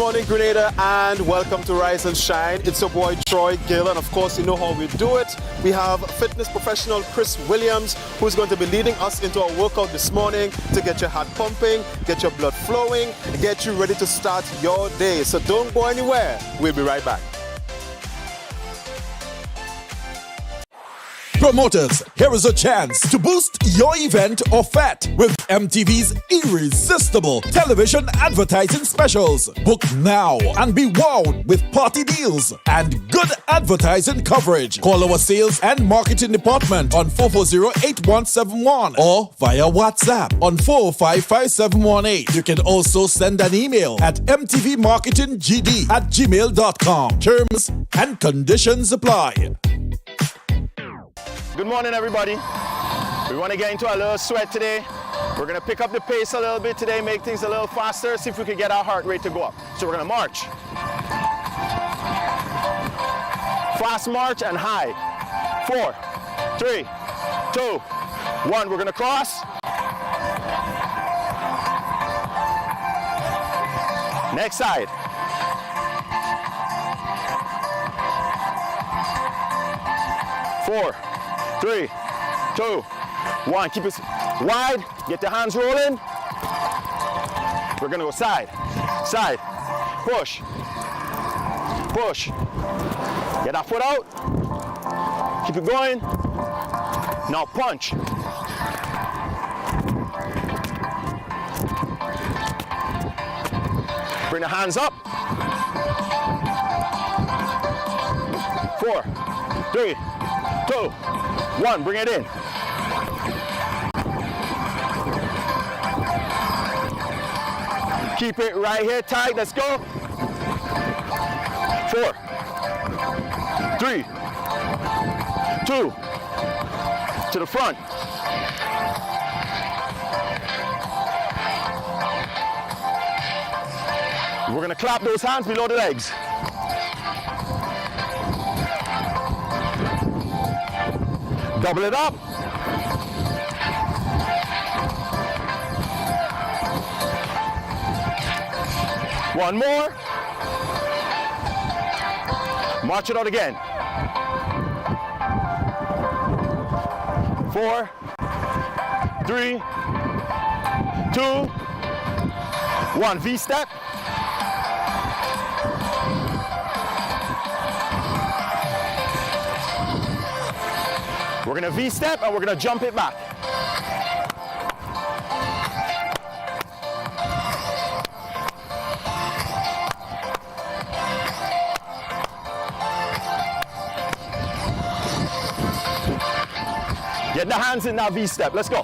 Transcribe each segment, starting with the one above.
morning, Grenada, and welcome to Rise and Shine. It's your boy Troy Gill, and of course, you know how we do it. We have fitness professional Chris Williams, who's going to be leading us into our workout this morning to get your heart pumping, get your blood flowing, and get you ready to start your day. So don't go anywhere. We'll be right back. Promoters, here is a chance to boost your event or fete with MTV's irresistible television advertising specials. Book now and be wowed with party deals and good advertising coverage. Call our sales and marketing department on 440-8171 or via WhatsApp on 405-5718. You can also send an email at mtvmarketinggd@gmail.com. Terms and conditions apply. Good morning, everybody. We want to get into a little sweat today. We're going to pick up the pace a little bit today, make things a little faster, see if we can get our heart rate to go up. So we're going to march. Fast march and high. 4, 3, 2, 1. We're going to cross. Next side. Four, 3, 2, 1. Keep it wide. Get the hands rolling. We're gonna go side, side. Push, push. Get that foot out. Keep it going. Now punch. Bring the hands up. 4, 3, 2, 1, bring it in. Keep it right here tight, let's go. 4, 3, 2, to the front. We're gonna clap those hands below the legs. Double it up. One more. March it out again. 4, 3, 2, 1. V-step. We're gonna V-step and we're gonna jump it back. Get the hands in that V-step, let's go.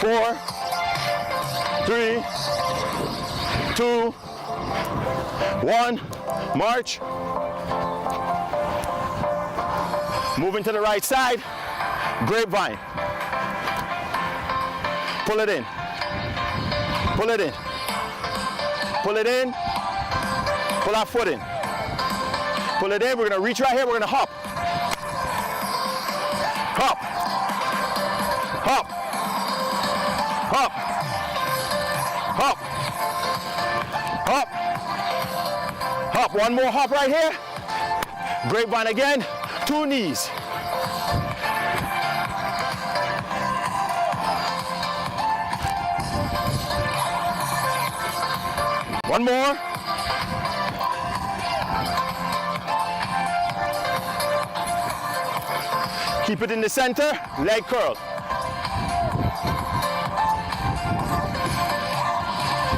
Four, 3, 2, 1, march. Moving to the right side, grapevine. Pull it in, pull it in, pull it in, pull that foot in. Pull it in, we're gonna reach right here, we're gonna hop. Hop, hop, hop, hop. Hop, hop, one more hop right here. Grapevine again, 2 knees. One more. Keep it in the center, leg curl.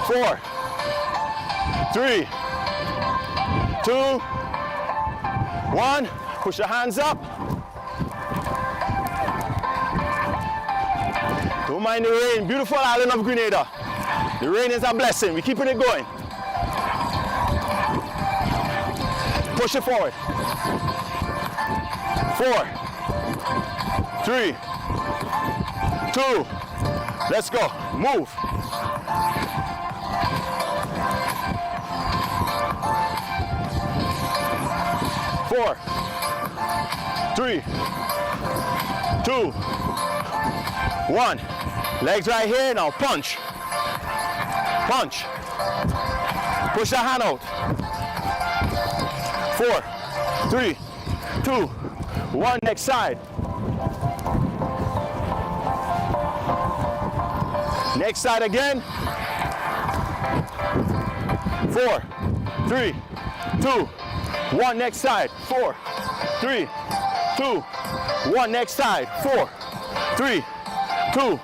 4, 3, 2, 1. Push the hands up. Don't mind the rain. Beautiful island of Grenada. The rain is a blessing. We're keeping it going. Push it forward. 4, 3, 2. Let's go. Move. 4, 3, 2, 1. Legs right here, now punch. Punch. Push that hand out. 4, 3, 2, 1. Next side. Next side again. 4, 3, 2, 1. Next side. 4, 3, 2, 1. Next side. 4, 3, 2,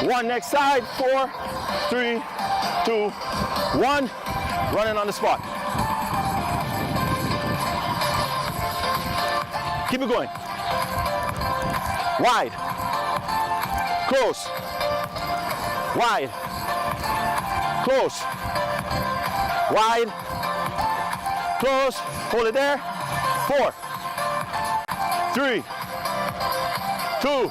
1. Next side. 4, 3, 2, 1. Running on the spot. Keep it going. Wide. Close. Wide. Close. Wide. Close. Hold it there. 4, 3, 2,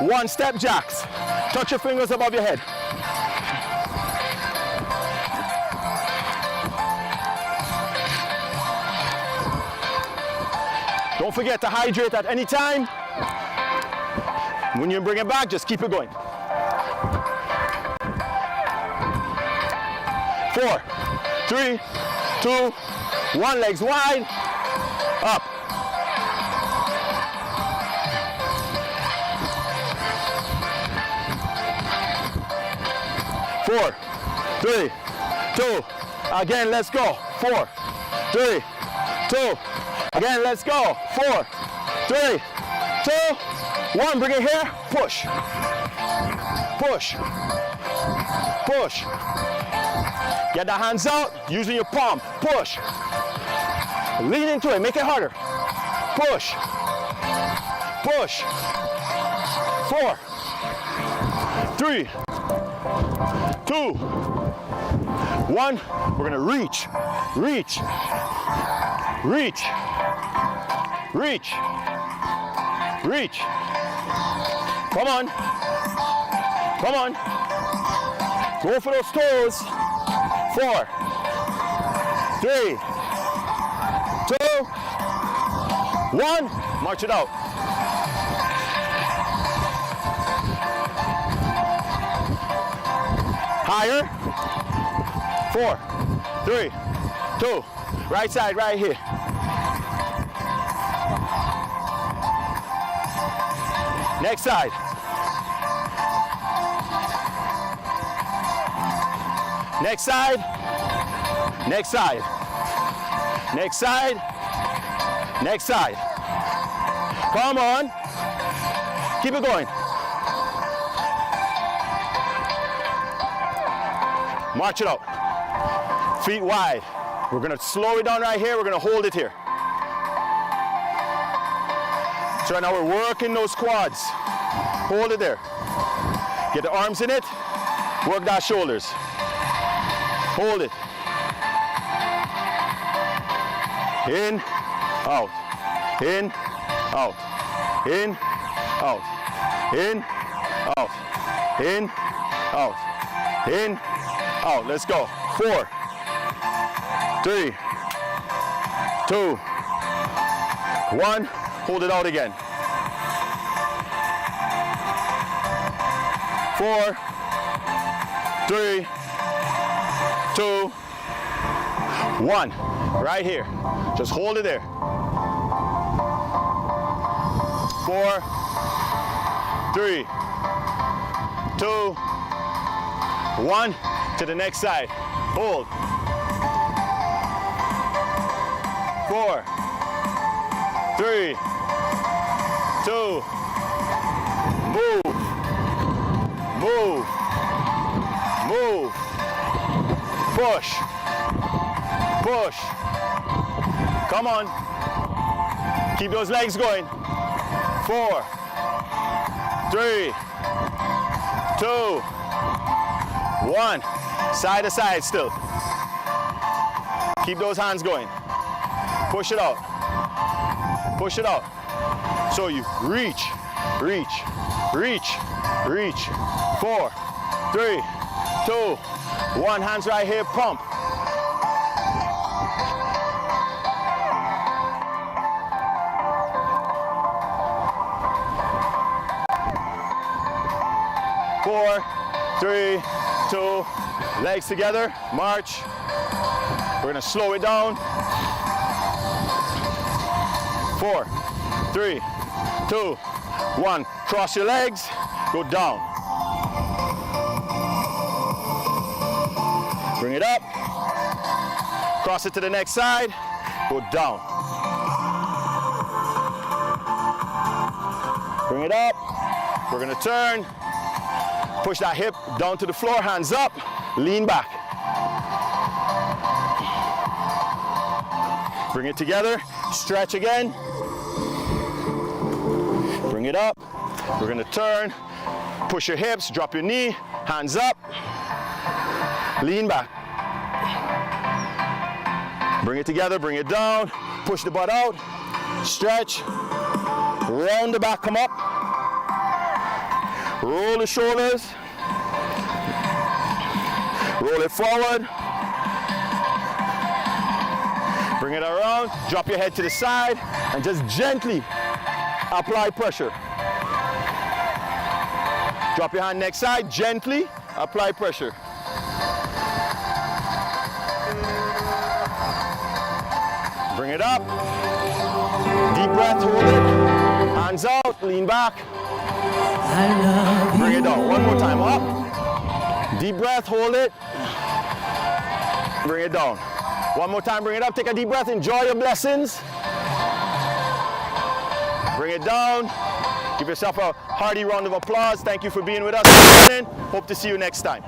1. Step jacks. Touch your fingers above your head. Don't forget to hydrate at any time. When you bring it back, just keep it going. 4, 3, 2, 1. Legs wide. Up. Four, 3, 2. Again, let's go. 4, 3, 2. Again, let's go. 4, 3, 2, 1. Bring it here. Push. Push. Push. Get the hands out using your palm. Push. Lean into it. Make it harder. Push. Push. 4, 3, 2, 1. We're gonna reach. Reach. Reach. Reach. Reach. Come on. Come on. Go for those toes. 4, 3, 2, 1. March it out. Higher. 4, 3, 2. Right side, right here. Next side. Next side. Next side. Next side. Next side. Come on. Keep it going. March it out. Feet wide. We're gonna slow it down right here. We're gonna hold it here. So right now we're working those quads. Hold it there. Get the arms in it. Work that shoulders. Hold it. In, out. In, out. In, out. In, out. In, out. In, out. Let's go. 4, 3, 2, 1. Hold it out again. 4, 3, 2, 1. Right here. Just hold it there. 4, 3, 2, 1. To the next side. Hold. 4, 3, 2. Move. Move. Move. Push. Push. Come on. Keep those legs going. 4, 3, 2, 1. Side to side still. Keep those hands going. Push it out. Push it out. So you reach, reach, reach, reach. 4, 3, 2, 1. Hands right here, pump. 4, 3, 2, legs together, march. We're gonna slow it down. 4, 3, 2, 1. Cross your legs, go down. Bring it up. Cross it to the next side, go down. Bring it up. We're gonna turn. Push that hip down to the floor, hands up, lean back. Bring it together, stretch again. Bring it up. We're gonna turn, push your hips, drop your knee, hands up, lean back. Bring it together, bring it down, push the butt out, stretch, round the back, come up, roll the shoulders, roll it forward, bring it around, drop your head to the side, and just gently apply pressure. Drop your hand next side, gently apply pressure. Bring it up, deep breath, hold it, hands out, lean back. Bring it down, one more time, up, deep breath, hold it, bring it down. One more time, bring it up, take a deep breath, enjoy your blessings. Bring it down, give yourself a hearty round of applause. Thank you for being with us this morning. Hope to see you next time.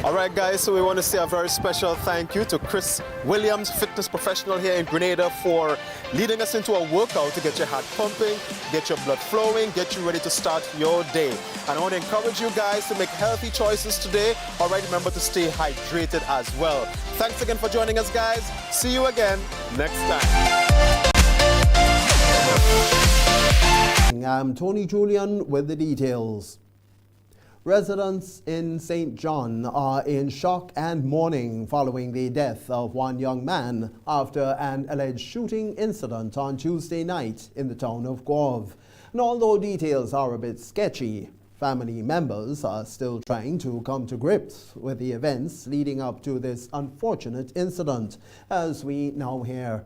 All right, guys, so we want to say a very special thank you to Chris Williams, fitness professional here in Grenada, for leading us into a workout to get your heart pumping, get your blood flowing, get you ready to start your day. And I want to encourage you guys to make healthy choices today. All right, remember to stay hydrated as well. Thanks again for joining us, guys. See you again next time. I'm Tony Julian with the details. Residents in St. John are in shock and mourning following the death of one young man after an alleged shooting incident on Tuesday night in the town of Guelph. And although details are a bit sketchy, family members are still trying to come to grips with the events leading up to this unfortunate incident, as we now hear.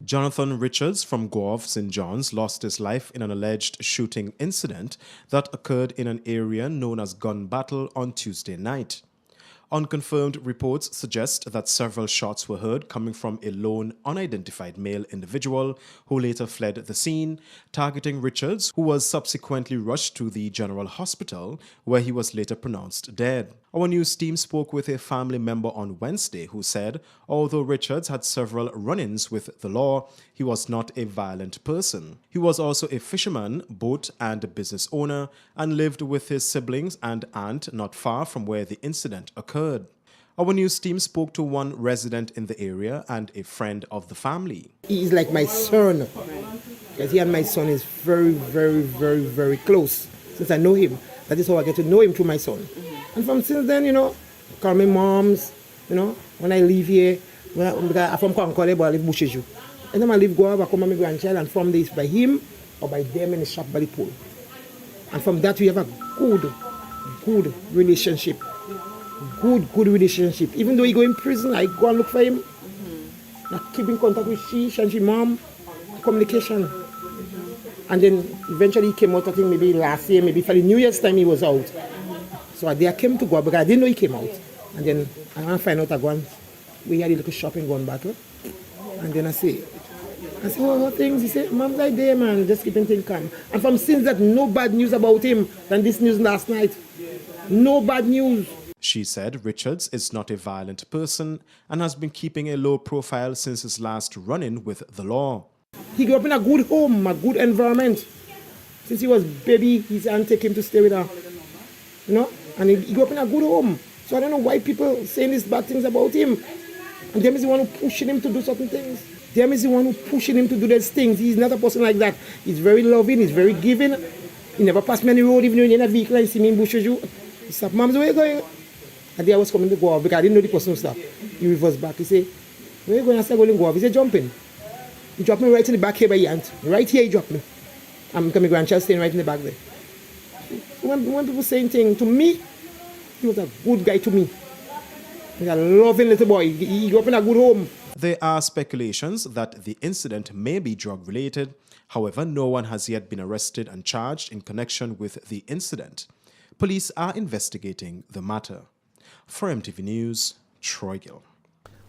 Jonathan Richards from Guelph, St. John's, lost his life in an alleged shooting incident that occurred in an area known as Gun Battle on Tuesday night. Unconfirmed reports suggest that several shots were heard coming from a lone, unidentified male individual who later fled the scene, targeting Richards, who was subsequently rushed to the General Hospital, where he was later pronounced dead. Our news team spoke with a family member on Wednesday who said, although Richards had several run-ins with the law, he was not a violent person. He was also a fisherman, boat and business owner, and lived with his siblings and aunt not far from where the incident occurred. Our news team spoke to one resident in the area and a friend of the family. He's like my son, because he and my son is very, very, very, very close. Since I know him, that is how I get to know him through my son. And from since then, call me moms, when I leave here, I'm from Concord, but I live Busheju. And then I leave Guelph, I come with my grandchild, and from this, by him or by them in the shop by the pool. And from that, we have a good relationship. Good relationship. Even though he go in prison, I go and look for him. I keep in contact with she and she mom, communication. And then eventually he came out, I think maybe last year, maybe for the New Year's time he was out. So I came to go because I didn't know he came out. And then I want to find out again. We had a little shopping Gun Battle. And then I say, what things? He said, Mom's like there, man, just keeping things calm. And from since that, no bad news about him than this news last night. No bad news. She said Richards is not a violent person and has been keeping a low profile since his last run-in with the law. He grew up in a good home, a good environment. Since he was baby, his aunt take him to stay with her. And he grew up in a good home. So I don't know why people saying these bad things about him. And them is the one who pushing him to do certain things. Them is the one who pushing him to do those things. He's not a person like that. He's very loving, he's very giving. He never passed me on the road, even when you're in a vehicle and see me in Busheju. He said, Mom, where you going? And then I was coming to go off because I didn't know the person would stop. He reversed back. He said, where you going? I said, going to go off. He said, jumping. He dropped me right in the back here by your aunt. Right here he dropped me. I'm my grandchild staying right in the back there. when people saying things to me, he was a good guy to me. He's a loving little boy. He grew up in a good home. There are speculations that the incident may be drug-related. However, no one has yet been arrested and charged in connection with the incident. Police are investigating the matter. For MTV News, Troy Gill.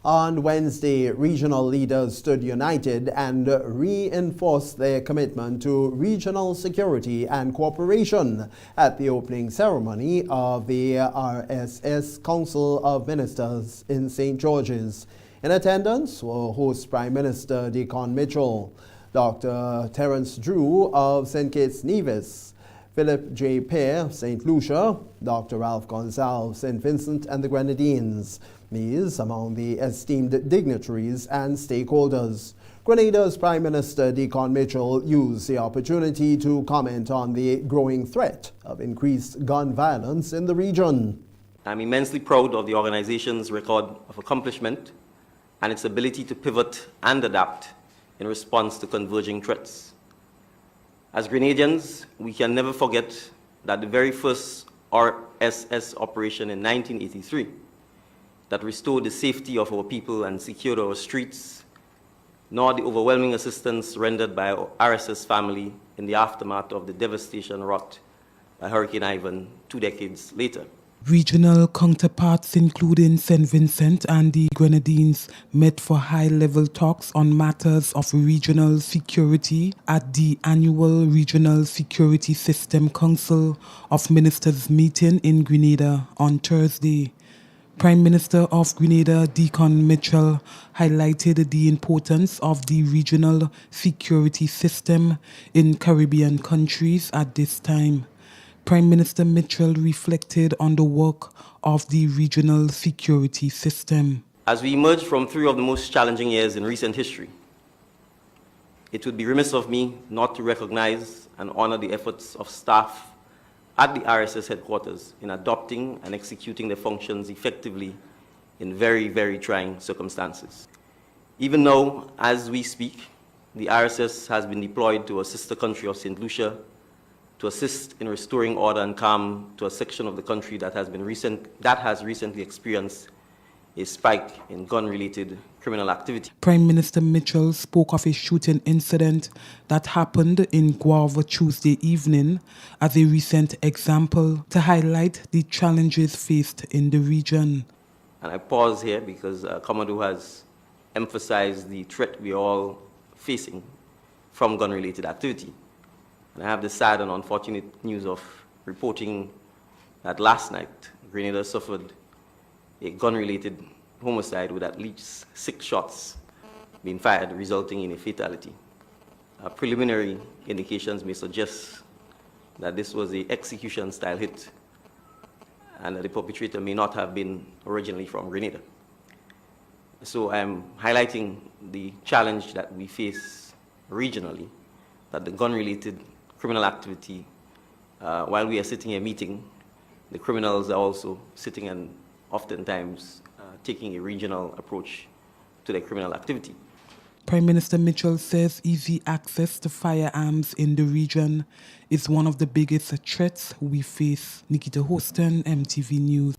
On Wednesday, regional leaders stood united and reinforced their commitment to regional security and cooperation at the opening ceremony of the RSS Council of Ministers in St. George's. In attendance were host Prime Minister Deacon Mitchell, Dr. Terence Drew of St. Kitts Nevis, Philip J. Pear, St. Lucia, Dr. Ralph Gonzalez, St. Vincent and the Grenadines. These among the esteemed dignitaries and stakeholders. Grenada's Prime Minister Deacon Mitchell used the opportunity to comment on the growing threat of increased gun violence in the region. I'm immensely proud of the organization's record of accomplishment and its ability to pivot and adapt in response to converging threats. As Grenadians, we can never forget that the very first RSS operation in 1983 that restored the safety of our people and secured our streets, nor the overwhelming assistance rendered by our RSS family in the aftermath of the devastation wrought by Hurricane Ivan 2 decades later. Regional counterparts, including St. Vincent and the Grenadines, met for high-level talks on matters of regional security at the annual Regional Security System Council of Ministers meeting in Grenada on Thursday. Prime Minister of Grenada, Deacon Mitchell, highlighted the importance of the regional security system in Caribbean countries at this time. Prime Minister Mitchell reflected on the work of the regional security system. As we emerge from 3 of the most challenging years in recent history, it would be remiss of me not to recognize and honor the efforts of staff at the RSS headquarters in adopting and executing their functions effectively in very, very trying circumstances. Even though, as we speak, the RSS has been deployed to a sister country of St. Lucia to assist in restoring order and calm to a section of the country that has recently experienced a spike in gun-related criminal activity. Prime Minister Mitchell spoke of a shooting incident that happened in Guava Tuesday evening as a recent example to highlight the challenges faced in the region. And I pause here because Commodore has emphasized the threat we are all facing from gun-related activity. And I have the sad and unfortunate news of reporting that last night, Grenada suffered a gun-related homicide with at least 6 shots being fired, resulting in a fatality. Preliminary indications may suggest that this was an execution-style hit and that the perpetrator may not have been originally from Grenada. So I'm highlighting the challenge that we face regionally, that the gun-related criminal activity, while we are sitting here meeting, the criminals are also sitting and oftentimes taking a regional approach to their criminal activity. Prime Minister Mitchell says easy access to firearms in the region is one of the biggest threats we face. Nikita Hoston, MTV News.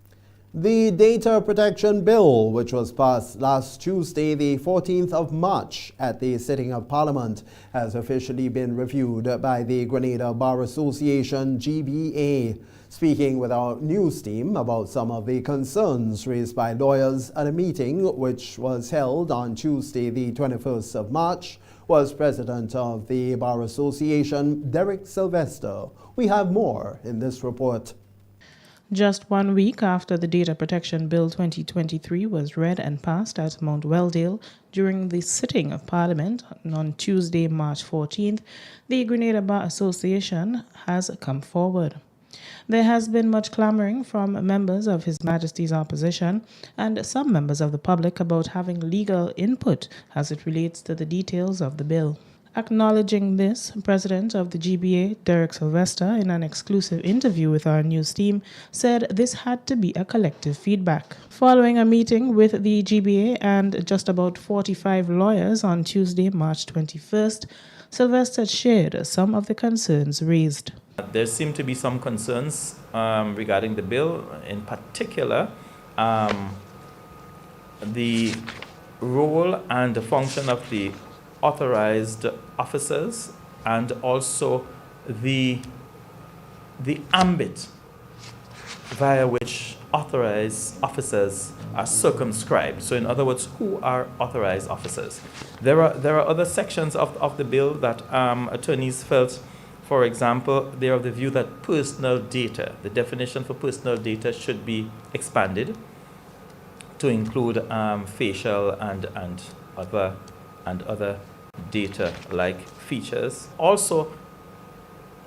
The Data Protection Bill, which was passed last Tuesday, the 14th of March, at the sitting of Parliament, has officially been reviewed by the Grenada Bar Association, GBA. Speaking with our news team about some of the concerns raised by lawyers at a meeting which was held on Tuesday, the 21st of March, was President of the Bar Association, Derek Sylvester. We have more in this report. Just 1 week after the Data Protection Bill 2023 was read and passed at Mount Weldale during the sitting of Parliament on Tuesday, March 14th, the Grenada Bar Association has come forward. There has been much clamoring from members of His Majesty's opposition and some members of the public about having legal input as it relates to the details of the bill. Acknowledging this, President of the GBA, Derek Sylvester, in an exclusive interview with our news team, said this had to be a collective feedback. Following a meeting with the GBA and just about 45 lawyers on Tuesday, March 21st, Sylvester shared some of the concerns raised. There seem to be some concerns regarding the bill, in particular the role and the function of the authorized officers, and also the ambit via which authorized officers are circumscribed. So in other words, who are authorized officers? There are other sections of the bill that attorneys felt, for example, they are of the view that personal data, the definition for personal data should be expanded to include facial and other data-like features. Also,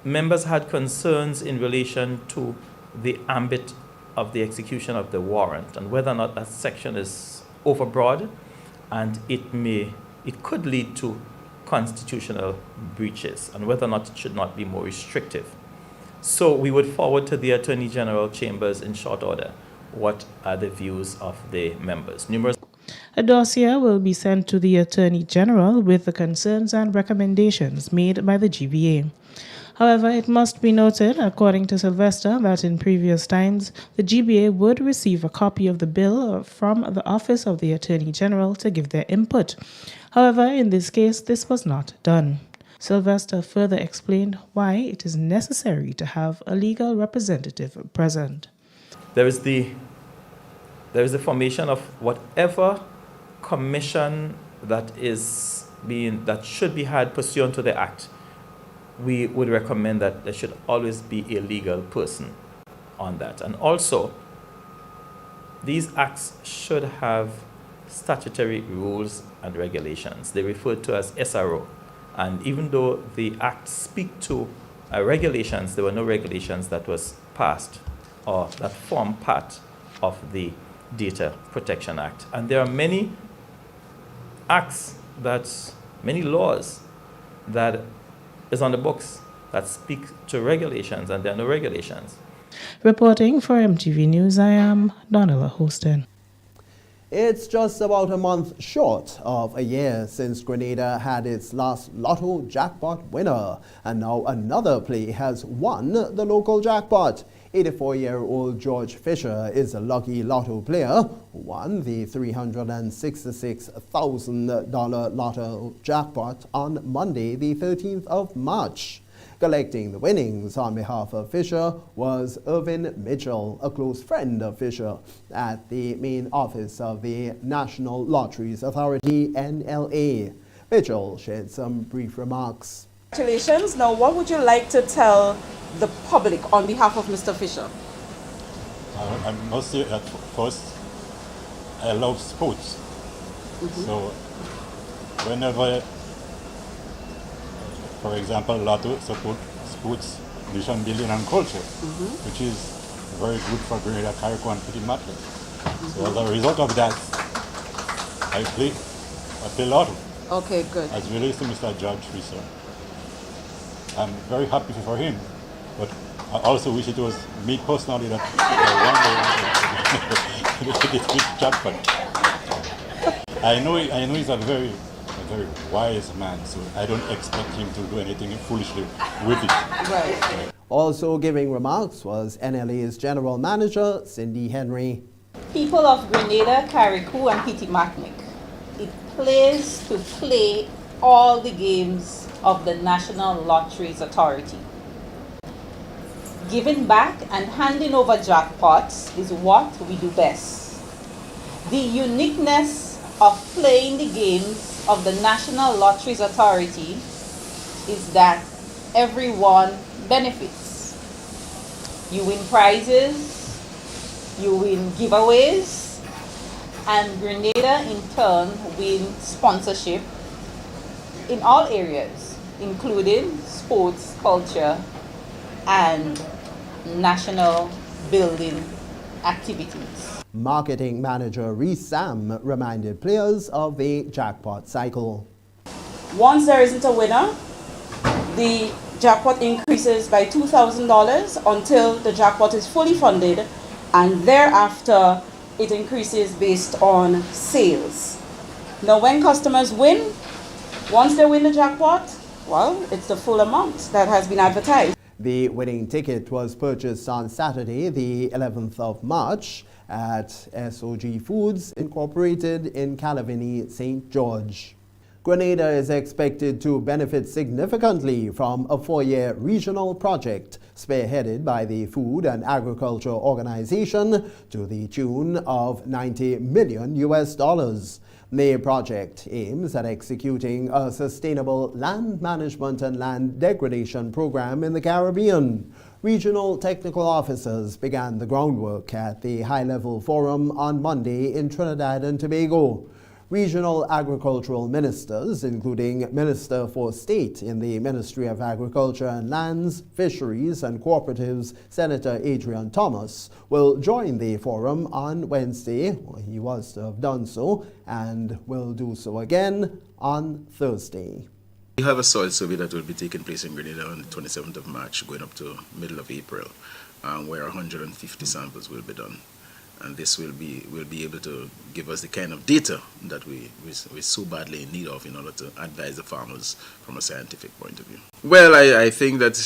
members had concerns in relation to the ambit of the execution of the warrant and whether or not that section is overbroad, and it could lead to constitutional breaches, and whether or not it should not be more restrictive. So we would forward to the Attorney General chambers in short order what are the views of the members. A dossier will be sent to the Attorney General with the concerns and recommendations made by the GBA. However, it must be noted, according to Sylvester, that in previous times, the GBA would receive a copy of the bill from the Office of the Attorney General to give their input. However, in this case, this was not done. Sylvester further explained why it is necessary to have a legal representative present. There is the formation of whatever commission that should be had pursuant to the Act. We would recommend that there should always be a legal person on that. And also, these acts should have statutory rules and regulations. They referred to as SRO. And even though the acts speak to regulations, there were no regulations that was passed or that form part of the Data Protection Act. And there are many many laws that is on the books that speak to regulations, and there are no regulations. Reporting for MTV News, I am Donella Houston. It's just about a month short of a year since Grenada had its last Lotto jackpot winner, and now another play has won the local jackpot. 84-year-old George Fisher is a lucky Lotto player who won the $366,000 Lotto jackpot on Monday, the 13th of March. Collecting the winnings on behalf of Fisher was Irvin Mitchell, a close friend of Fisher, at the main office of the National Lotteries Authority, NLA. Mitchell shared some brief remarks. Congratulations. Now, what would you like to tell the public on behalf of Mr. Fisher? I must say that first, I love sports. So whenever, for example, Lotto support sports, nation building and culture, which is very good for Grenada, Carriacou and Petit Matle. So as a result of that, I play Lotto. Okay, good. As relates to Mr. George Fisher, I'm very happy for him, but I also wish it was me personally that one day this jackpot. I know he's a very wise man, so I don't expect him to do anything foolishly with it. Right. Also giving remarks was NLA's General Manager, Cindy Henry. People of Grenada, Carriacou and Petit Matle, it plays to play all the games of the National Lotteries Authority. Giving back and handing over jackpots is what we do best. The uniqueness of playing the games of the National Lotteries Authority is that everyone benefits. You win prizes, you win giveaways, and Grenada in turn wins sponsorship in all areas, including sports, culture, and national building activities. Marketing Manager Reese Sam reminded players of the jackpot cycle. Once there isn't a winner, the jackpot increases by $2,000 until the jackpot is fully funded, and thereafter it increases based on sales. Now when customers win, once they win the jackpot, well, it's the full amount that has been advertised. The winning ticket was purchased on Saturday, the 11th of March, at SOG Foods Incorporated in Calavini, St. George. Grenada is expected to benefit significantly from a 4-year regional project spearheaded by the Food and Agriculture Organization to the tune of $90 million. The project aims at executing a sustainable land management and land degradation program in the Caribbean. Regional technical officers began the groundwork at the high-level forum on Monday in Trinidad and Tobago. Regional agricultural ministers, including Minister for State in the Ministry of Agriculture and Lands, Fisheries and Cooperatives, Senator Adrian Thomas, will join the forum on Wednesday. He was to have done so and will do so again on Thursday. We have a soil survey that will be taking place in Grenada on the 27th of March, going up to middle of April, where 150 samples will be done. And this will be able to give us the kind of data that we're so badly in need of in order to advise the farmers from a scientific point of view. Well, I think that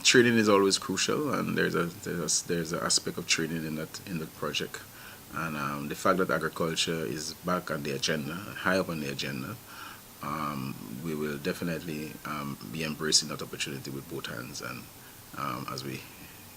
training is always crucial, and there's an aspect of training in the project. And the fact that agriculture is back on the agenda, high up on the agenda, we will definitely be embracing that opportunity with both hands, and as we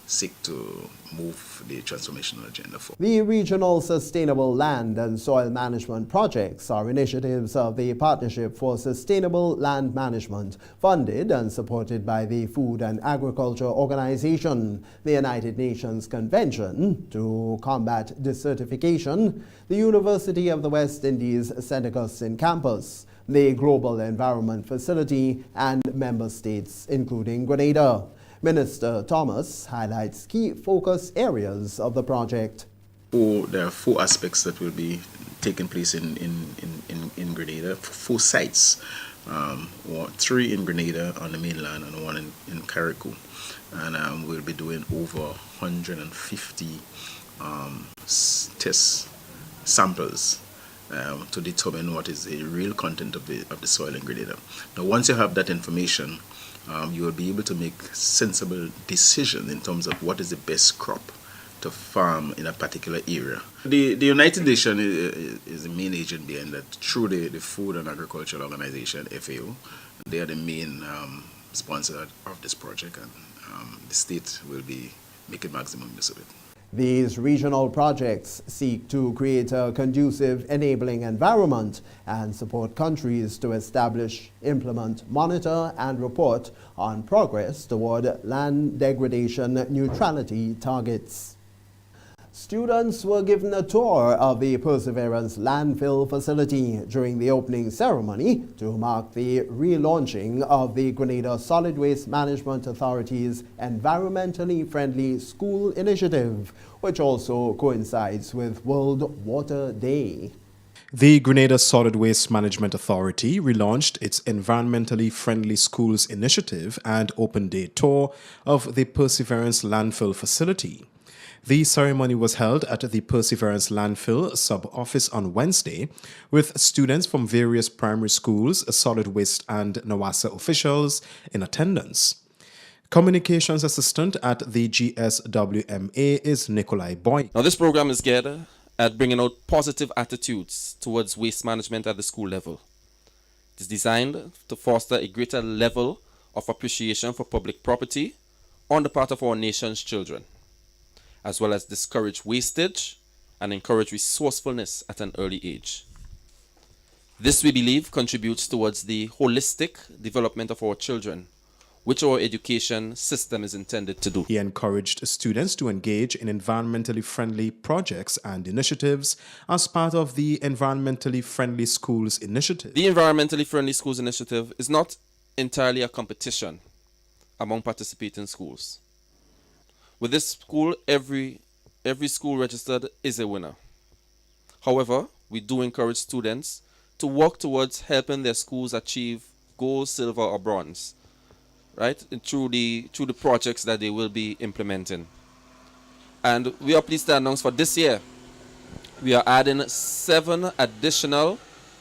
seek to move the transformational agenda forward. The Regional Sustainable Land and Soil Management Projects are initiatives of the Partnership for Sustainable Land Management, funded and supported by the Food and Agriculture Organization, the United Nations Convention to Combat Desertification, the University of the West Indies St. Augustine Campus, the Global Environment Facility, and member states, including Grenada. Minister Thomas highlights key focus areas of the project. There are 4 aspects that will be taking place in Grenada, 4 sites, 3 in Grenada on the mainland and 1 in Carriacou. And we'll be doing over 150 test samples to determine what is the real content of the soil in Grenada. Now, once you have that information, you will be able to make sensible decisions in terms of what is the best crop to farm in a particular area. The United Nations is the main agent behind that through the Food and Agriculture Organization, FAO. They are the main sponsor of this project, and the state will be making maximum use of it. These regional projects seek to create a conducive, enabling environment and support countries to establish, implement, monitor, and report on progress toward land degradation neutrality targets. Students were given a tour of the Perseverance landfill facility during the opening ceremony to mark the relaunching of the Grenada Solid Waste Management Authority's Environmentally Friendly School Initiative, which also coincides with World Water Day. The Grenada Solid Waste Management Authority relaunched its Environmentally Friendly Schools Initiative and open day tour of the Perseverance landfill facility. The ceremony was held at the Perseverance Landfill sub-office on Wednesday, with students from various primary schools, solid waste and NAWASA officials in attendance. Communications assistant at the GSWMA is Nikolai Boy. Now, this program is geared at bringing out positive attitudes towards waste management at the school level. It is designed to foster a greater level of appreciation for public property on the part of our nation's children, as well as discourage wastage and encourage resourcefulness at an early age. This, we believe, contributes towards the holistic development of our children, which our education system is intended to do. He encouraged students to engage in environmentally friendly projects and initiatives as part of the Environmentally Friendly Schools Initiative. The Environmentally Friendly Schools Initiative is not entirely a competition among participating schools. With this school, every school registered is a winner. However, we do encourage students to work towards helping their schools achieve gold, silver, or bronze, right? And through the projects that they will be implementing. And we are pleased to announce for this year, we are adding 7 additional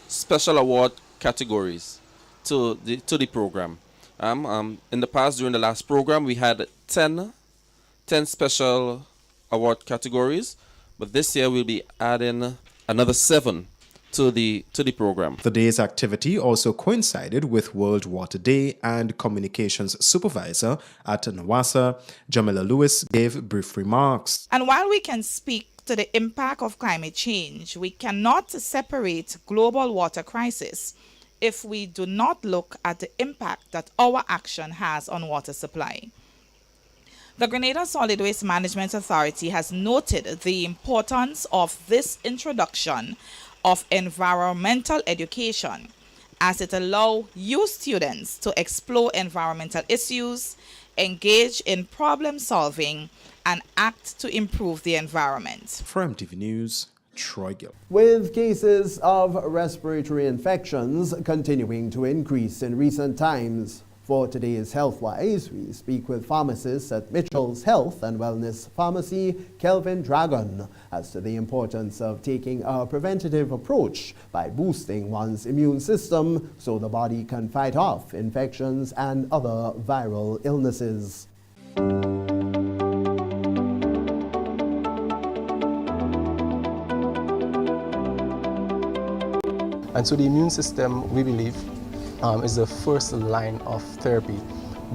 special award categories to the program. In the past, during the last program, we had 10 special award categories, but this year we'll be adding another 7 to the program. The day's activity also coincided with World Water Day, and Communications Supervisor at NWASA, Jamila Lewis, gave brief remarks. And while we can speak to the impact of climate change, we cannot separate global water crisis if we do not look at the impact that our action has on water supply. The Grenada Solid Waste Management Authority has noted the importance of this introduction of environmental education, as it allows youth students to explore environmental issues, engage in problem solving, and act to improve the environment. For MTV News, Troy Gill. With cases of respiratory infections continuing to increase in recent times, for today's HealthWise, we speak with pharmacist at Mitchell's Health and Wellness Pharmacy, Kelvin Dragon, as to the importance of taking a preventative approach by boosting one's immune system so the body can fight off infections and other viral illnesses. And so the immune system, we believe, is the first line of therapy,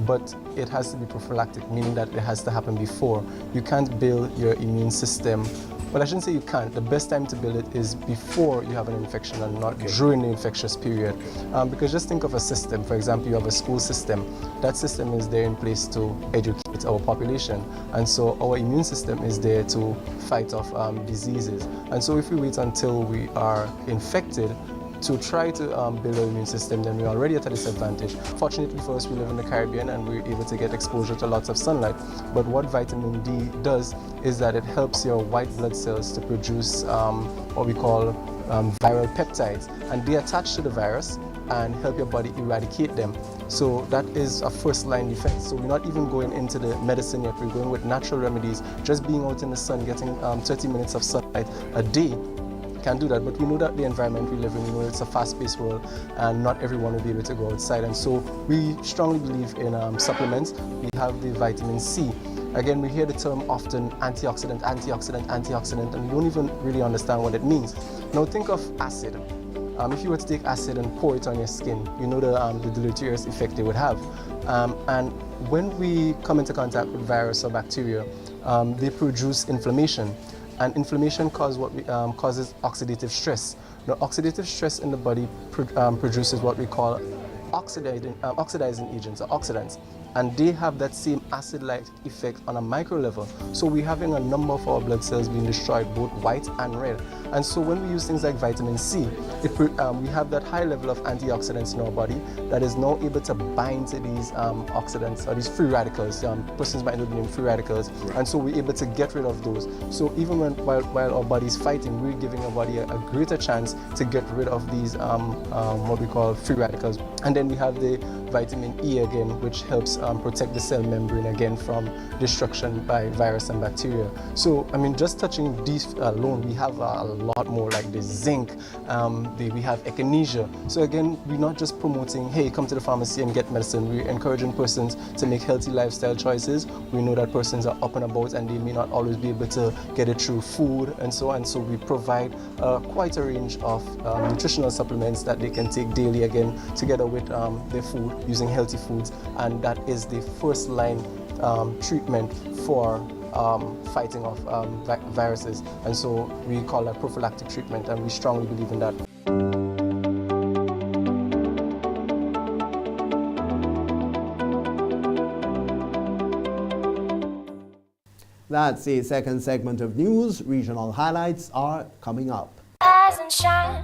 but it has to be prophylactic, meaning that it has to happen before. You can't build your immune system. Well, I shouldn't say you can't. The best time to build it is before you have an infection and not during the infectious period. Because just think of a system. For example, you have a school system. That system is there in place to educate our population. And so our immune system is there to fight off diseases. And so if we wait until we are infected to try to build our immune system, then we're already at a disadvantage. Fortunately for us, we live in the Caribbean and we're able to get exposure to lots of sunlight. But what vitamin D does is that it helps your white blood cells to produce what we call viral peptides. And they attach to the virus and help your body eradicate them. So that is a first line defense. So we're not even going into the medicine yet. We're going with natural remedies. Just being out in the sun, getting 30 minutes of sunlight a day can do that, but we know that the environment we live in, we know it's a fast-paced world and not everyone will be able to go outside, and so we strongly believe in supplements. We have the vitamin C. Again, we hear the term often antioxidant, antioxidant, antioxidant, and we don't even really understand what it means. Now think of acid. If you were to take acid and pour it on your skin, you know the deleterious effect it would have. And when we come into contact with virus or bacteria, they produce inflammation. And inflammation causes oxidative stress. Now, oxidative stress in the body produces what we call oxidizing agents or oxidants. And they have that same acid-like effect on a micro level. So we're having a number of our blood cells being destroyed, both white and red. And so when we use things like vitamin C, we have that high level of antioxidants in our body that is now able to bind to these oxidants or these free radicals. Persons might know the name free radicals. Right. And so we're able to get rid of those. So even while our body is fighting, we're giving our body a greater chance to get rid of these what we call free radicals. And then we have the vitamin E again, which helps protect the cell membrane again from destruction by virus and bacteria. So, I mean, just touching these alone, we have a lot more, like the zinc, we have echinacea. So again, we're not just promoting, hey, come to the pharmacy and get medicine. We're encouraging persons to make healthy lifestyle choices. We know that persons are up and about and they may not always be able to get it through food and so on. So we provide quite a range of nutritional supplements that they can take daily, again, together with their food, using healthy foods, and that is the first line treatment for fighting off viruses. And so we call that prophylactic treatment, and we strongly believe in that. That's the second segment of news. Regional highlights are coming up. Rise and shine.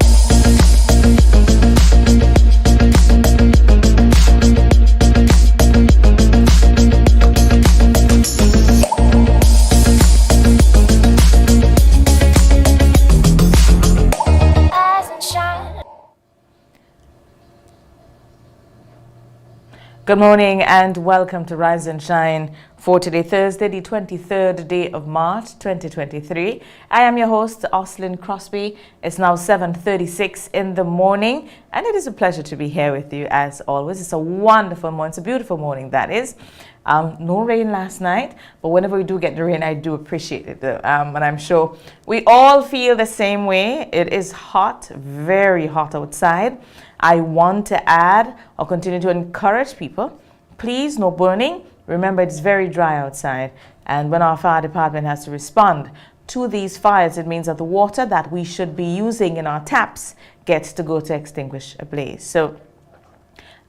Good morning and welcome to Rise and Shine for today, Thursday, the 23rd day of March, 2023. I am your host, Oslin Crosby. It's now 7:36 in the morning, and it is a pleasure to be here with you as always. It's a wonderful morning. It's a beautiful morning, that is. No rain last night, but whenever we do get the rain, I do appreciate it. And I'm sure we all feel the same way. It is hot, very hot outside. I want to add or continue to encourage people, please, no burning. Remember, it's very dry outside. And when our fire department has to respond to these fires, it means that the water that we should be using in our taps gets to go to extinguish a blaze. So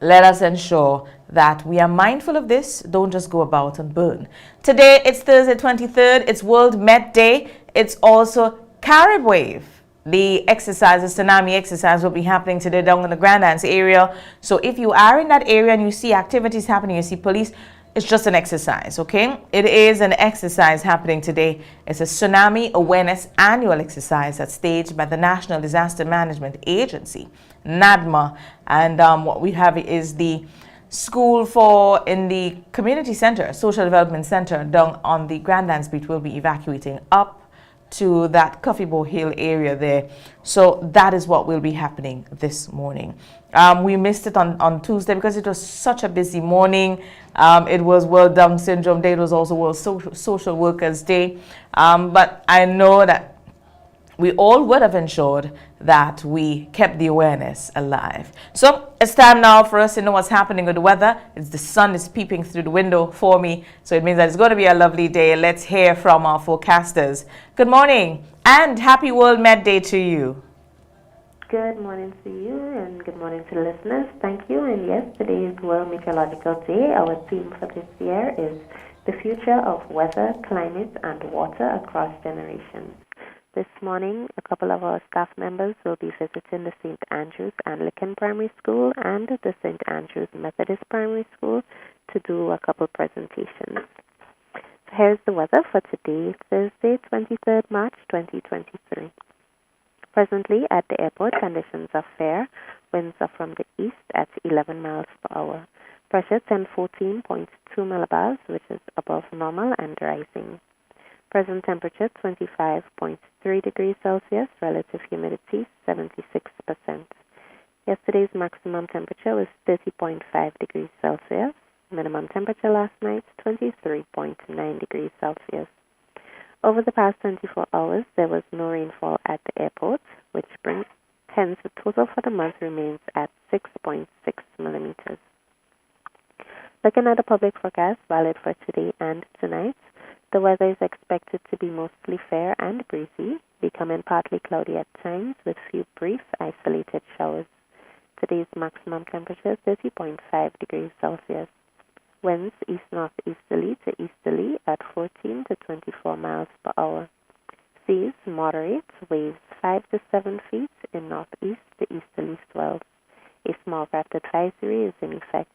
let us ensure that we are mindful of this. Don't just go about and burn. Today, it's Thursday, 23rd. It's World Met Day. It's also Carib Wave. The exercises, tsunami exercise, will be happening today down in the Grand Anse area. So if you are in that area and you see activities happening, you see police, it's just an exercise, okay? It is an exercise happening today. It's a tsunami awareness annual exercise that's staged by the National Disaster Management Agency, NADMA. And what we have is the school in the community center, social development center down on the Grand Anse Beach will be evacuating up to that Coffee Bow Hill area there. So that is what will be happening this morning. We missed it on Tuesday because it was such a busy morning. It was World Down Syndrome Day. It was also World Social Workers Day. But I know that we all would have ensured that we kept the awareness alive. So it's time now for us to know what's happening with the weather. The sun is peeping through the window for me, so it means that it's going to be a lovely day. Let's hear from our forecasters. Good morning and happy World Met Day to you. Good morning to you and good morning to the listeners. Thank you. And yes, today is World Meteorological Day. Our theme for this year is the future of weather, climate, and water across generations. This morning, a couple of our staff members will be visiting the St. Andrews Anglican Primary School and the St. Andrews Methodist Primary School to do a couple presentations. So here's the weather for today, Thursday, 23rd March 2023. Presently at the airport, conditions are fair. Winds are from the east at 11 miles per hour. Pressure 1014.2 millibars, which is above normal and rising. Present temperature 25.3 degrees Celsius, relative humidity 76%. Yesterday's maximum temperature was 30.5 degrees Celsius. Minimum temperature last night 23.9 degrees Celsius. Over the past 24 hours, there was no rainfall at the airport, which brings hence the total for the month remains at 6.6 millimeters. Looking at the public forecast valid for today and tonight, the weather is expected to be mostly fair and breezy, becoming partly cloudy at times with few brief isolated showers. Today's maximum temperature 30.5 degrees Celsius. Winds east-northeasterly to easterly at 14 to 24 miles per hour. Seas moderate, waves 5 to 7 feet in northeast to easterly swells. A small craft advisory is in effect.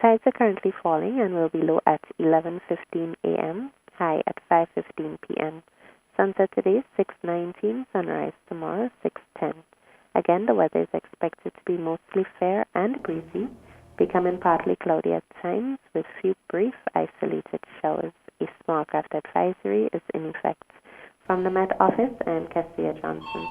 Tides are currently falling and will be low at 11:15 a.m., high at 5:15 p.m. Sunset today 6:19, sunrise tomorrow 6:10. Again, the weather is expected to be mostly fair and breezy, becoming partly cloudy at times with few brief isolated showers. A small craft advisory is in effect. From the Met Office, I am Cassia Johnson.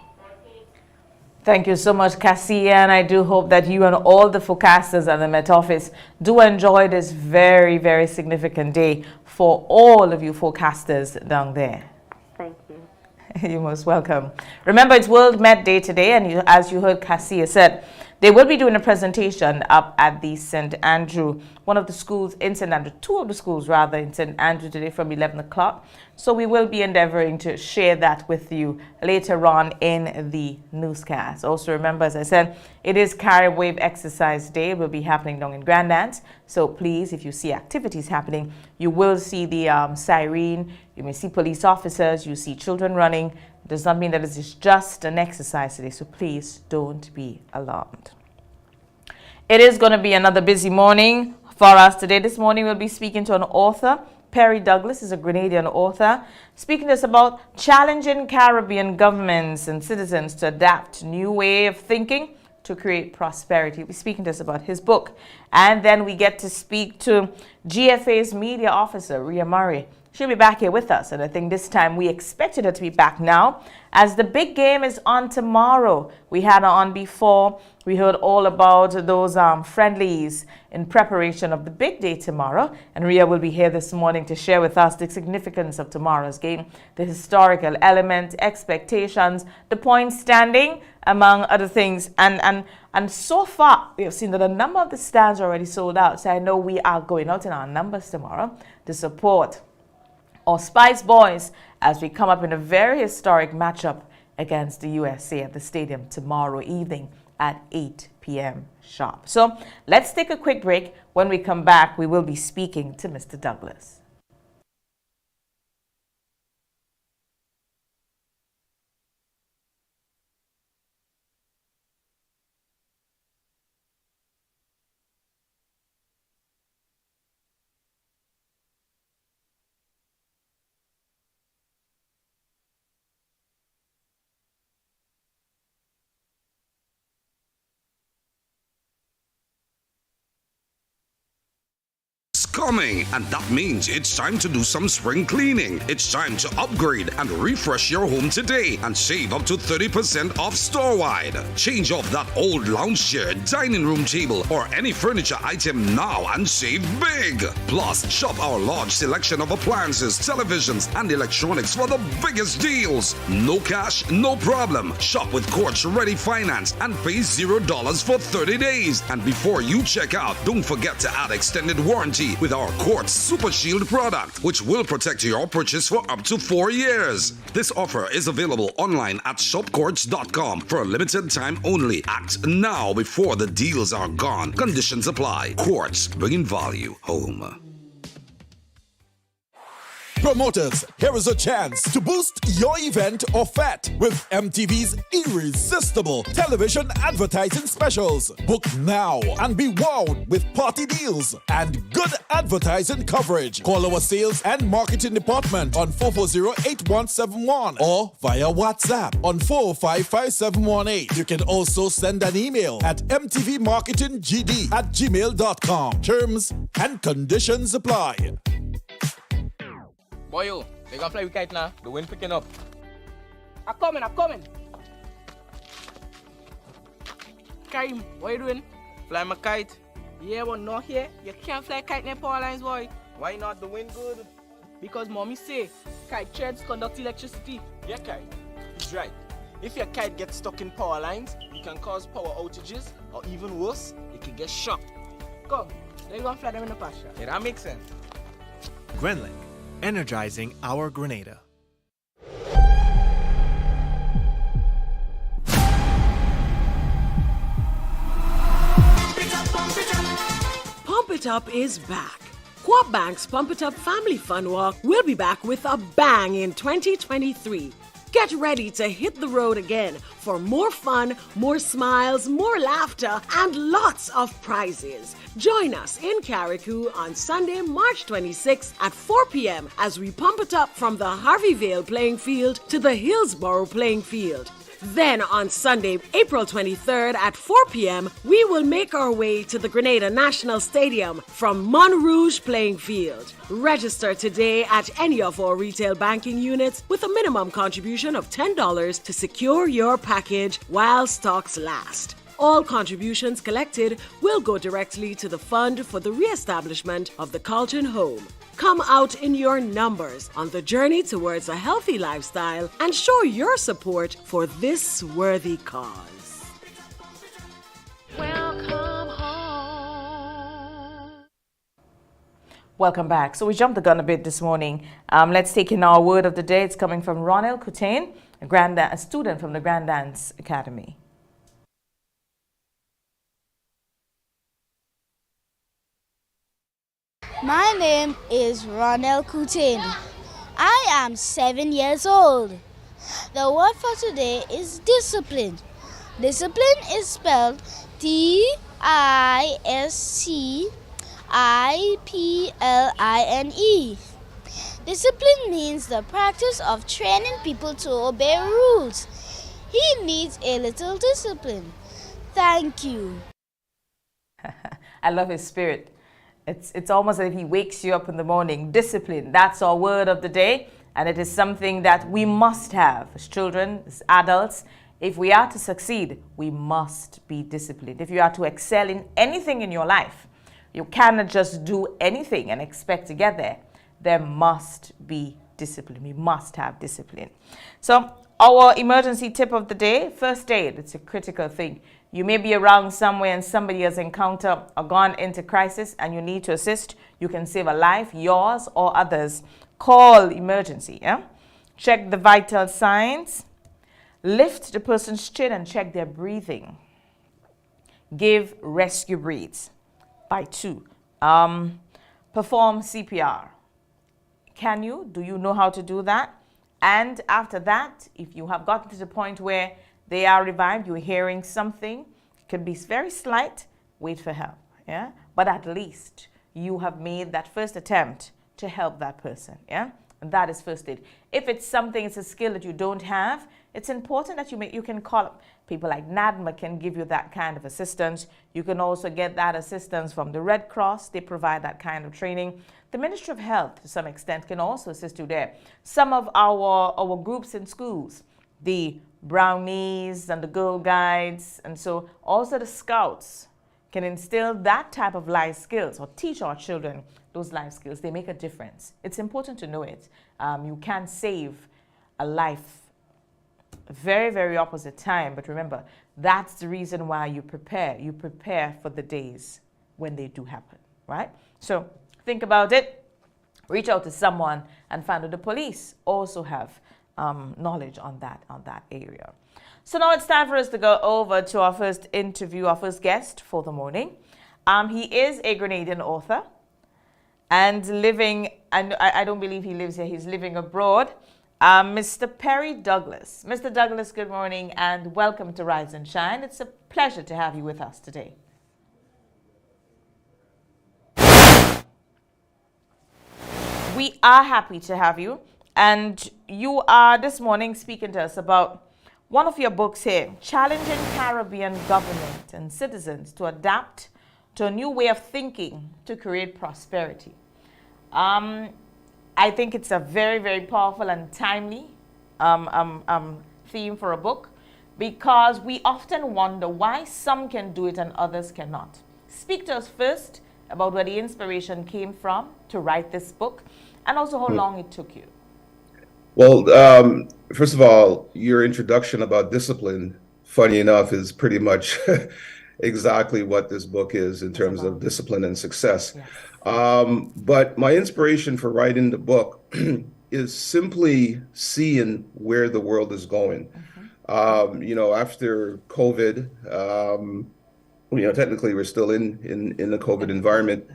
Thank you so much, Cassia, and I do hope that you and all the forecasters at the Met Office do enjoy this very, very significant day for all of you forecasters down there. Thank you. You're most welcome. Remember, it's World Met Day today, and as you heard Cassia said, they will be doing a presentation up at the St. Andrew, one of the schools in St. Andrew, two of the schools rather in St. Andrew today from 11 o'clock. So we will be endeavoring to share that with you later on in the newscast. Also remember, as I said, it is Carib Wave Exercise Day. It will be happening down in Grand Anse. So please, if you see activities happening, you will see the siren, you may see police officers, you see children running. It does not mean that it is just an exercise today, so please don't be alarmed. It is going to be another busy morning for us today. This morning we'll be speaking to an author. Perry Douglas is a Grenadian author, speaking to us about challenging Caribbean governments and citizens to adapt new way of thinking to create prosperity. We'll be speaking to us about his book. And then we get to speak to GFA's media officer, Ria Murray. She'll be back here with us, and I think this time we expected her to be back now, as the big game is on tomorrow. We had her on before. We heard all about those friendlies in preparation of the big day tomorrow, and Ria will be here this morning to share with us the significance of tomorrow's game, the historical element, expectations, the point standing, among other things. And so far, we have seen that a number of the stands are already sold out, so I know we are going out in our numbers tomorrow to support or Spice Boys as we come up in a very historic matchup against the USA at the stadium tomorrow evening at 8 p.m. sharp. So let's take a quick break. When we come back, we will be speaking to Mr. Douglas. Coming, and that means it's time to do some spring cleaning. It's time to upgrade and refresh your home today and save up to 30% off store-wide. Change off that old lounge chair, dining room table, or any furniture item now and save big. Plus, shop our large selection of appliances, televisions, and electronics for the biggest deals. No cash, no problem. Shop with Quartz Ready Finance and pay $0 for 30 days. And before you check out, don't forget to add extended warranty with our Quartz Super Shield product, which will protect your purchase for up to 4 years. This offer is available online at shopquartz.com for a limited time only. Act now before the deals are gone. Conditions apply. Quartz, bringing value home. Promoters, here is a chance to boost your event or fete with MTV's irresistible television advertising specials. Book now and be wowed with party deals and good advertising coverage. Call our sales and marketing department on 440-8171 or via WhatsApp on 405-5718. You can also send an email at mtvmarketinggd@gmail.com. Terms and conditions apply. Boy, yo, they gonna fly with kite now. The wind picking up. I'm coming. Karim, what you doing? Fly my kite. Yeah, but not here. You can't fly kite near power lines, boy. Why not? The wind good. Because mommy say kite threads conduct electricity. Yeah, kite. He's right. If your kite gets stuck in power lines, you can cause power outages, or even worse, it can get shocked. Come, they gonna fly them in the pasture. Yeah, that makes sense. Grenlink, energizing our Grenada. Pump It Up is back. Co-op Bank's Pump It Up Family Fun Walk will be back with a bang in 2023. Get ready to hit the road again for more fun, more smiles, more laughter, and lots of prizes. Join us in Carriacou on Sunday, March 26th at 4 p.m. as we pump it up from the Harveyvale playing field to the Hillsborough playing field. Then on Sunday, April 23rd at 4 p.m., we will make our way to the Grenada National Stadium from Montrouge playing field. Register today at any of our retail banking units with a minimum contribution of $10 to secure your package while stocks last. All contributions collected will go directly to the fund for the re-establishment of the Carlton Home. Come out in your numbers on the journey towards a healthy lifestyle and show your support for this worthy cause. Welcome home. Welcome back. So we jumped the gun a bit this morning. Let's take in our word of the day. It's coming from Ronel Coutain, a student from the Grand Dance Academy. My name is Ronel Coutain. I am 7 years old. The word for today is discipline. Discipline is spelled D-I-S-C-I-P-L-I-N-E. Discipline means the practice of training people to obey rules. He needs a little discipline. Thank you. I love his spirit. It's almost as if he wakes you up in the morning. Discipline, that's our word of the day. And it is something that we must have as children, as adults. If we are to succeed, we must be disciplined. If you are to excel in anything in your life, you cannot just do anything and expect to get there. There must be discipline. We must have discipline. So our emergency tip of the day, first aid. It's a critical thing. You may be around somewhere and somebody has encountered or gone into crisis and you need to assist. You can save a life, yours or others. Call emergency. Yeah? Check the vital signs. Lift the person's chin and check their breathing. Give rescue breaths by 2. Perform CPR. Can you? Do you know how to do that? And after that, if you have gotten to the point where they are revived, you're hearing something, it could be very slight, wait for help. Yeah? But at least you have made that first attempt to help that person. Yeah? And that is first aid. If it's something, it's a skill that you don't have, it's important that you can call up. People like NADMA can give you that kind of assistance. You can also get that assistance from the Red Cross. They provide that kind of training. The Ministry of Health, to some extent, can also assist you there. Some of our groups in schools, the Brownies and the Girl Guides, and so also the Scouts can instill that type of life skills or teach our children those life skills. They make a difference. It's important to know it. You can save a life very, very opposite time. But remember, that's the reason why you prepare. You prepare for the days when they do happen, right? So think about it. Reach out to someone and find out the police also have knowledge on that area. So now it's time for us to go over to our first interview, our first guest for the morning. He is a Grenadian author and living, and I don't believe he lives here, he's living abroad. Mr. Perry Douglas. Mr. Douglas, good morning and welcome to Rise and Shine. It's a pleasure to have you with us today. We are happy to have you, and you are this morning speaking to us about one of your books here, Challenging Caribbean Government and Citizens to Adapt to a New Way of Thinking to Create Prosperity. I think it's a very, very powerful and timely theme for a book, because we often wonder why some can do it and others cannot. Speak to us first about where the inspiration came from to write this book, and also how long it took you. Well, first of all, your introduction about discipline, funny enough, is pretty much exactly what this book is in terms of discipline and success. Yes. But my inspiration for writing the book is simply seeing where the world is going. After COVID, technically we're still in the COVID environment.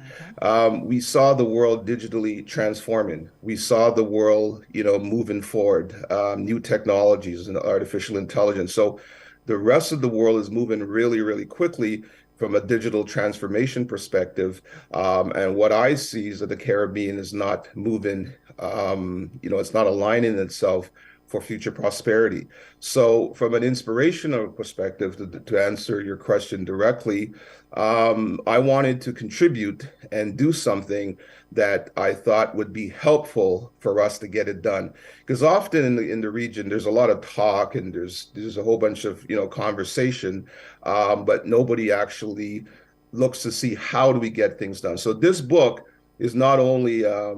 We saw the world digitally transforming. We saw the world, moving forward, new technologies and artificial intelligence. So the rest of the world is moving really, really quickly from a digital transformation perspective. And what I see is that the Caribbean is not moving, it's not aligning itself for future prosperity. So from an inspirational perspective, to answer your question directly, I wanted to contribute and do something that I thought would be helpful for us to get it done. Because often in the region, there's a lot of talk and there's a whole bunch of conversation, but nobody actually looks to see how do we get things done. So this book is not only a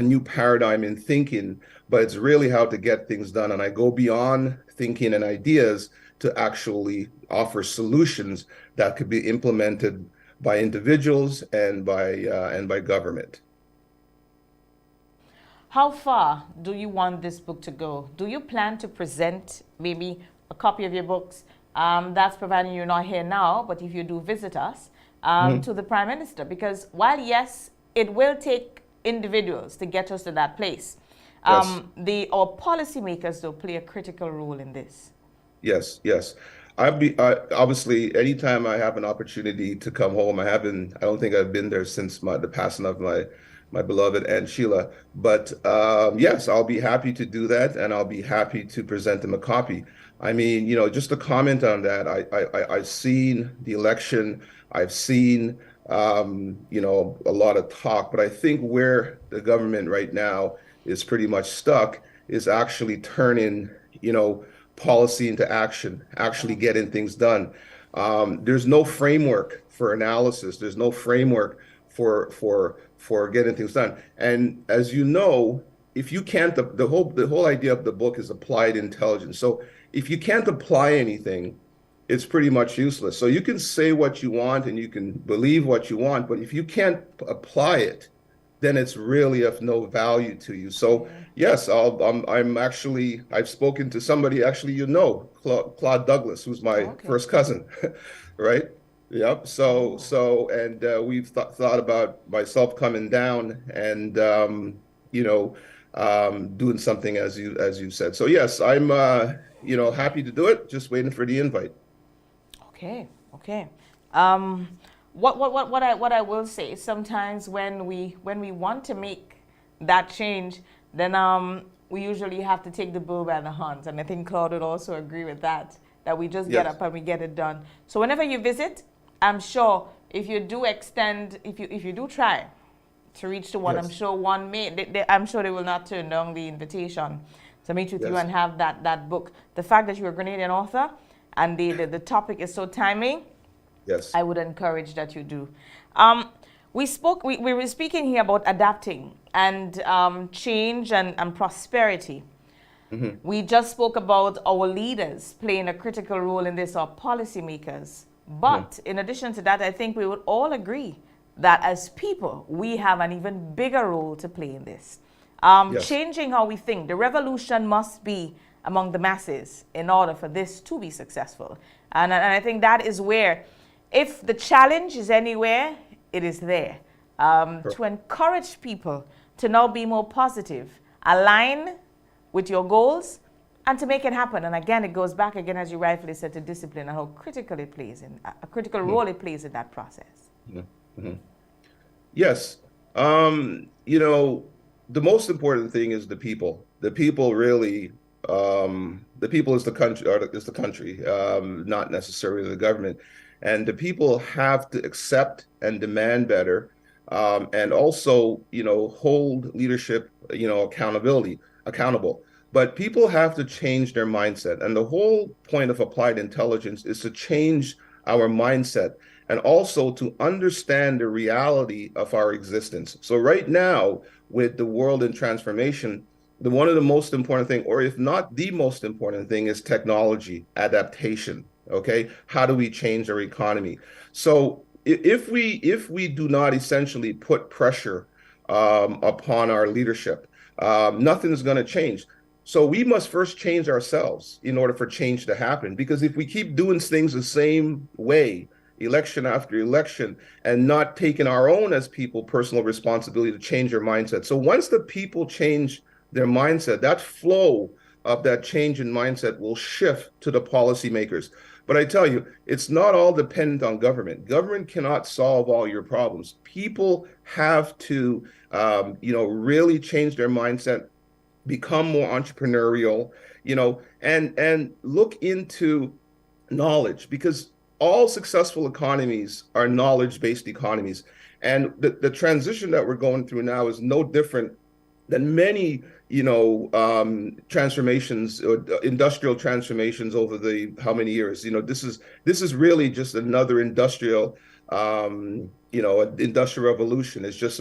new paradigm in thinking, but it's really how to get things done. And I go beyond thinking and ideas to actually offer solutions that could be implemented by individuals and by government. How far do you want this book to go? Do you plan to present maybe a copy of your books? That's providing you're not here now, but if you do visit us, to the Prime Minister, because while yes, it will take individuals to get us to that place. Yes. Our policymakers will play a critical role in this. Yes. Obviously, anytime I have an opportunity to come home, I don't think I've been there since the passing of my beloved Aunt Sheila. But yes, I'll be happy to do that, and I'll be happy to present them a copy. I mean, just to comment on that, I've seen the election, I've seen, a lot of talk, but I think where the government right now is pretty much stuck is actually turning, policy into action, actually getting things done. There's no framework for analysis. There's no framework for getting things done. And as you know, if you can't, the whole idea of the book is applied intelligence. So if you can't apply anything, it's pretty much useless. So you can say what you want and you can believe what you want, but if you can't apply it, then it's really of no value to you. So yes, I've spoken to somebody, actually, Claude Douglas, who's my first cousin, right? Yep. And we've thought about myself coming down and doing something as you said. So yes, I'm happy to do it. Just waiting for the invite. Okay. What I will say, sometimes when we want to make that change, then we usually have to take the bull by the horns, and I think Claude would also agree with that we just get up and we get it done. So whenever you visit, I'm sure if you do extend, if you do try to reach to one, I'm sure one I'm sure they will not turn down the invitation to meet with you and have that book. The fact that you're a Grenadian author and the topic is so timely, yes, I would encourage that you do. We were speaking here about adapting and change and prosperity. Mm-hmm. We just spoke about our leaders playing a critical role in this, our policymakers. But in addition to that, I think we would all agree that as people, we have an even bigger role to play in this. Changing how we think. The revolution must be among the masses in order for this to be successful. And I think that is where, if the challenge is anywhere, it is there. To encourage people to now be more positive, align with your goals, and to make it happen. And again, it goes back again, as you rightfully said, to discipline and how critical it plays in a critical role it plays in that process. Mm-hmm. Yes. The most important thing is the people. The people really, the people is the country, not necessarily the government. And the people have to accept and demand better, and also, hold leadership, accountable. But people have to change their mindset. And the whole point of applied intelligence is to change our mindset and also to understand the reality of our existence. So right now, with the world in transformation, one of the most important thing, or if not the most important thing, is technology adaptation. Okay, how do we change our economy? So if we do not essentially put pressure upon our leadership, nothing is going to change. So we must first change ourselves in order for change to happen. Because if we keep doing things the same way, election after election, and not taking our own as people personal responsibility to change our mindset. So once the people change their mindset, that flow of that change in mindset will shift to the policymakers. But I tell you, it's not all dependent on government. Government cannot solve all your problems. People have to, really change their mindset, become more entrepreneurial, and look into knowledge, because all successful economies are knowledge-based economies. And the transition that we're going through now is no different than many, transformations, industrial transformations over the how many years. This is really just another industrial, industrial revolution. It's just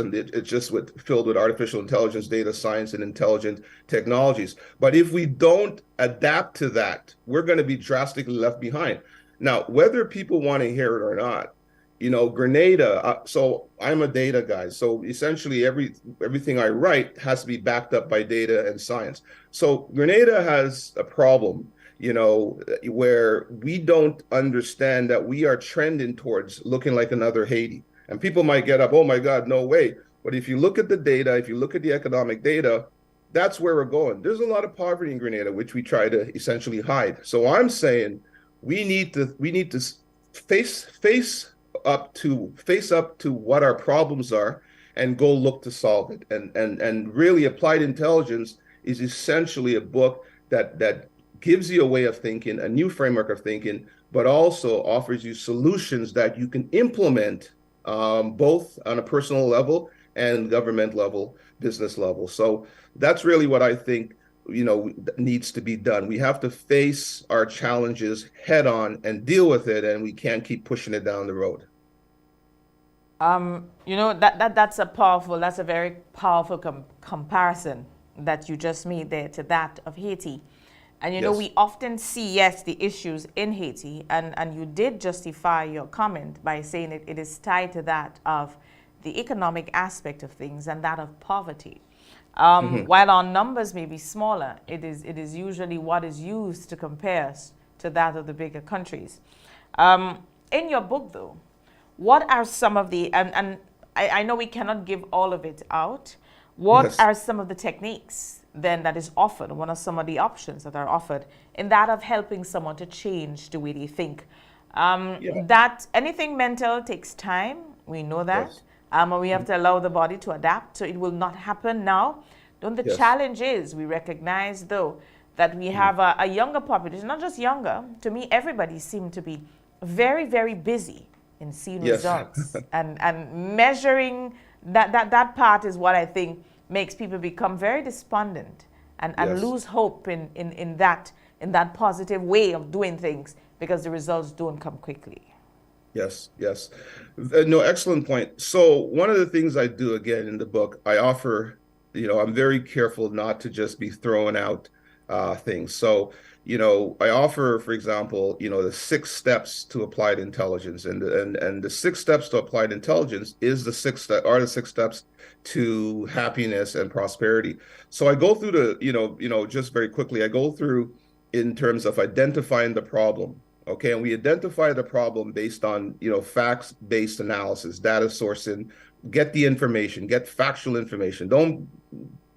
filled with artificial intelligence, data science, and intelligent technologies. But if we don't adapt to that, we're going to be drastically left behind. Now, whether people want to hear it or not, Grenada, so I'm a data guy. So essentially everything I write has to be backed up by data and science. So Grenada has a problem, where we don't understand that we are trending towards looking like another Haiti. And people might get up, oh my God, no way. But if you look at the data, if you look at the economic data, that's where we're going. There's a lot of poverty in Grenada, which we try to essentially hide. So I'm saying we need to face up to what our problems are and go look to solve it. And really, Applied Intelligence is essentially a book that gives you a way of thinking, a new framework of thinking, but also offers you solutions that you can implement both on a personal level and government level, business level. So that's really what I think, needs to be done. We have to face our challenges head on and deal with it, and we can't keep pushing it down the road. That's a very powerful comparison that you just made there to that of Haiti. And Yes. we often see, yes, the issues in Haiti, and you did justify your comment by saying it is tied to that of the economic aspect of things and that of poverty. While our numbers may be smaller, it is usually what is used to compare us to that of the bigger countries. In your book, though, what are some of the, and I know we cannot give all of it out, what Yes. are some of the techniques then that is offered, what are some of the options that are offered in that of helping someone to change the way they think? That anything mental takes time, we know that. Yes. And we have to allow the body to adapt, so it will not happen now. The Yes. challenge is, we recognize though, that we have a younger population, not just younger, to me everybody seemed to be very, very busy in seeing Yes. results. and measuring that part is what I think makes people become very despondent and Yes. lose hope in that positive way of doing things because the results don't come quickly. Yes, yes. No, excellent point. So one of the things I do again in the book, I offer, I'm very careful not to just be throwing out things. So, I offer, for example, the 6 steps to applied intelligence, and the 6 steps to applied intelligence are the 6 steps to happiness and prosperity. So I go through just very quickly, I go through in terms of identifying the problem. Okay, and we identify the problem based on, facts-based analysis, data sourcing, get the information, get factual information. Don't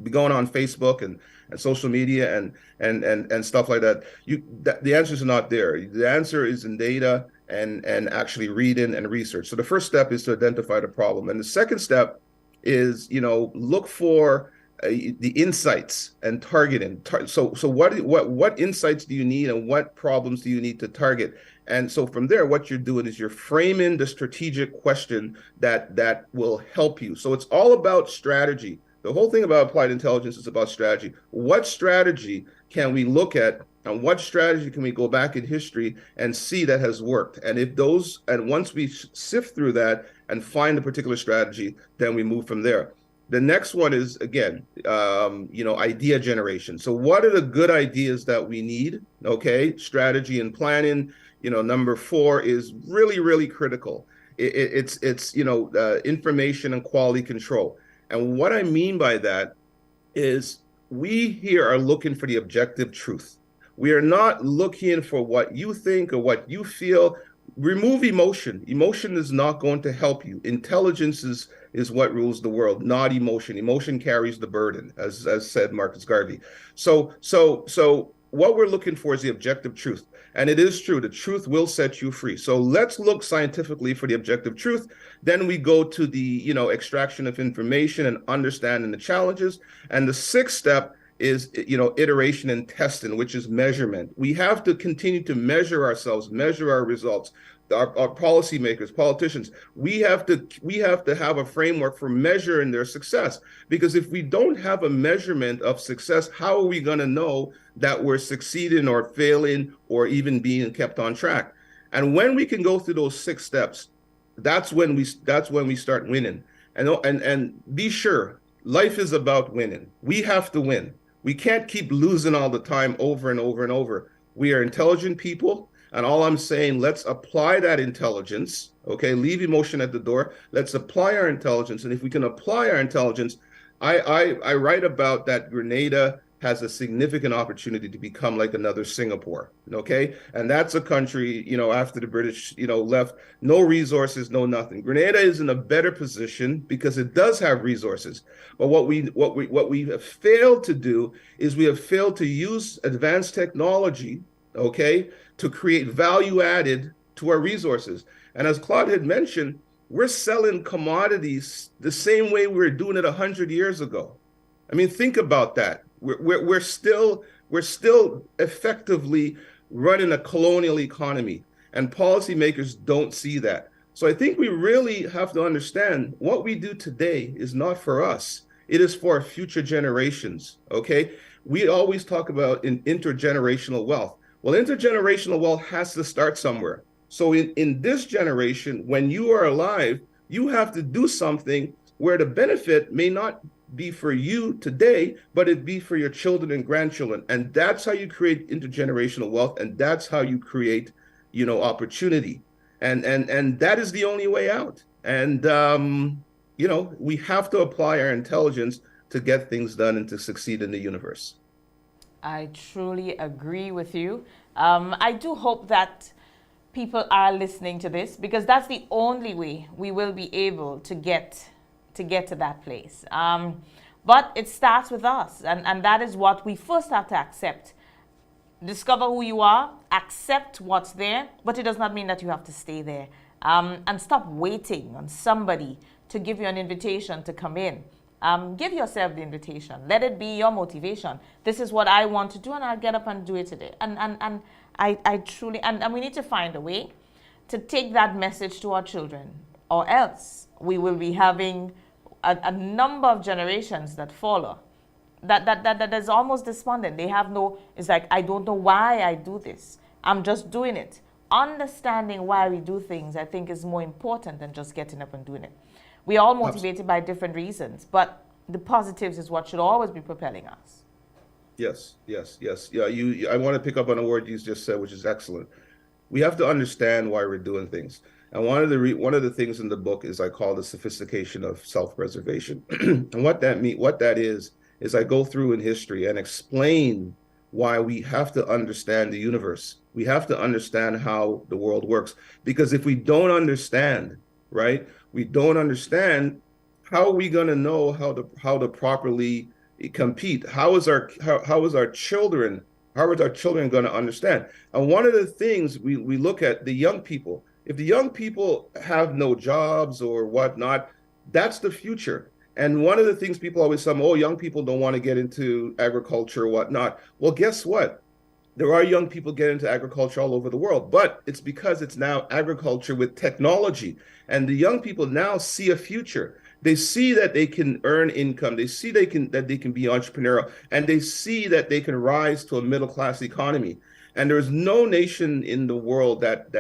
be going on Facebook and social media and stuff like that. The answers are not there. The answer is in data and actually reading and research. So the first step is to identify the problem. And the second step is, look for the insights and targeting. So what insights do you need and what problems do you need to target? And so from there, what you're doing is you're framing the strategic question that will help you. So it's all about strategy. The whole thing about applied intelligence is about strategy. What strategy can we look at, and what strategy can we go back in history and see that has worked? And once we sift through that and find a particular strategy, then we move from there. The next one is, again, idea generation. So what are the good ideas that we need? Okay, strategy and planning. Number 4 is really, really critical. It's information and quality control. And what I mean by that is we here are looking for the objective truth. We are not looking for what you think or what you feel. Remove emotion. Emotion is not going to help you. Intelligence is what rules the world, not emotion. Emotion carries the burden, as said Marcus Garvey. So what we're looking for is the objective truth. And it is true, the truth will set you free. So let's look scientifically for the objective truth. Then we go to the, extraction of information and understanding the challenges. And the 6th step is, iteration and testing, which is measurement. We have to continue to measure ourselves, measure our results. Our policymakers, politicians, we have to have a framework for measuring their success. Because if we don't have a measurement of success, how are we going to know that we're succeeding or failing or even being kept on track? And when we can go through those 6 steps, that's when we start winning. And be sure, life is about winning. We have to win. We can't keep losing all the time over and over and over. We are intelligent people. And all I'm saying, let's apply that intelligence, okay? Leave emotion at the door. Let's apply our intelligence. And if we can apply our intelligence, I write about that Grenada has a significant opportunity to become like another Singapore, okay? And that's a country, after the British, left, no resources, no nothing. Grenada is in a better position because it does have resources. But what we have failed to do is we have failed to use advanced technology, okay, to create value added to our resources. And as Claude had mentioned, we're selling commodities the same way we were doing it 100 years ago. I mean, think about that. We're still We're still effectively running a colonial economy, and policymakers don't see that. So I think we really have to understand what we do today is not for us. It is for future generations, okay? We always talk about intergenerational wealth. Well, intergenerational wealth has to start somewhere. So in this generation, when you are alive, you have to do something where the benefit may not be for you today, but it be for your children and grandchildren. And that's how you create intergenerational wealth, and that's how you create, opportunity. And that is the only way out. And, we have to apply our intelligence to get things done and to succeed in the universe. I truly agree with you. I do hope that people are listening to this, because that's the only way we will be able to get to that place. But it starts with us, and that is what we first have to accept. Discover who you are, accept what's there, but it does not mean that you have to stay there. And stop waiting on somebody to give you an invitation to come in. Give yourself the invitation. Let it be your motivation. This is what I want to do, and I'll get up and do it today. And I truly, and we need to find a way to take that message to our children, or else we will be having a number of generations that follow that is almost despondent. They have it's like, I don't know why I do this. I'm just doing it. Understanding why we do things, I think, is more important than just getting up and doing it. We're all motivated by different reasons, but the positives is what should always be propelling us. Yes. Yeah, I want to pick up on a word you just said, which is excellent. We have to understand why we're doing things. And one of the things in the book is I call the sophistication of self-preservation. And what that is I go through in history and explain why we have to understand the universe. We have to understand how the world works. Because if we don't understand, right, how are we going to know how to properly compete? How is our children going to understand? And one of the things we look at, the young people, if the young people have no jobs or whatnot, that's the future. And one of the things people always say, young people don't want to get into agriculture or whatnot. Well, guess what? There are young people getting into agriculture all over the world, but it's because it's now agriculture with technology. And the young people now see a future. They see that they can earn income. They see that they can be entrepreneurial, and they see that they can rise to a middle-class economy. And there is no nation in the world that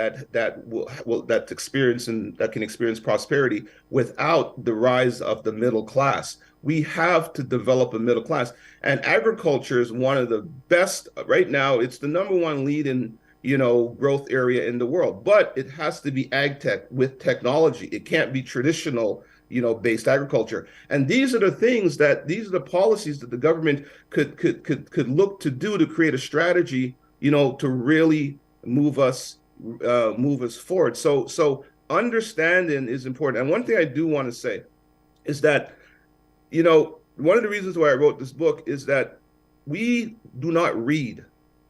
can experience prosperity without the rise of the middle class. We have to develop a middle class, and agriculture is one of the best right now. It's the number one leading, growth area in the world, but it has to be ag tech with technology. It can't be traditional, based agriculture. And these are the policies that the government could look to do to create a strategy, to really move us forward. So understanding is important. And one thing I do want to say is that, one of the reasons why I wrote this book is that we do not read,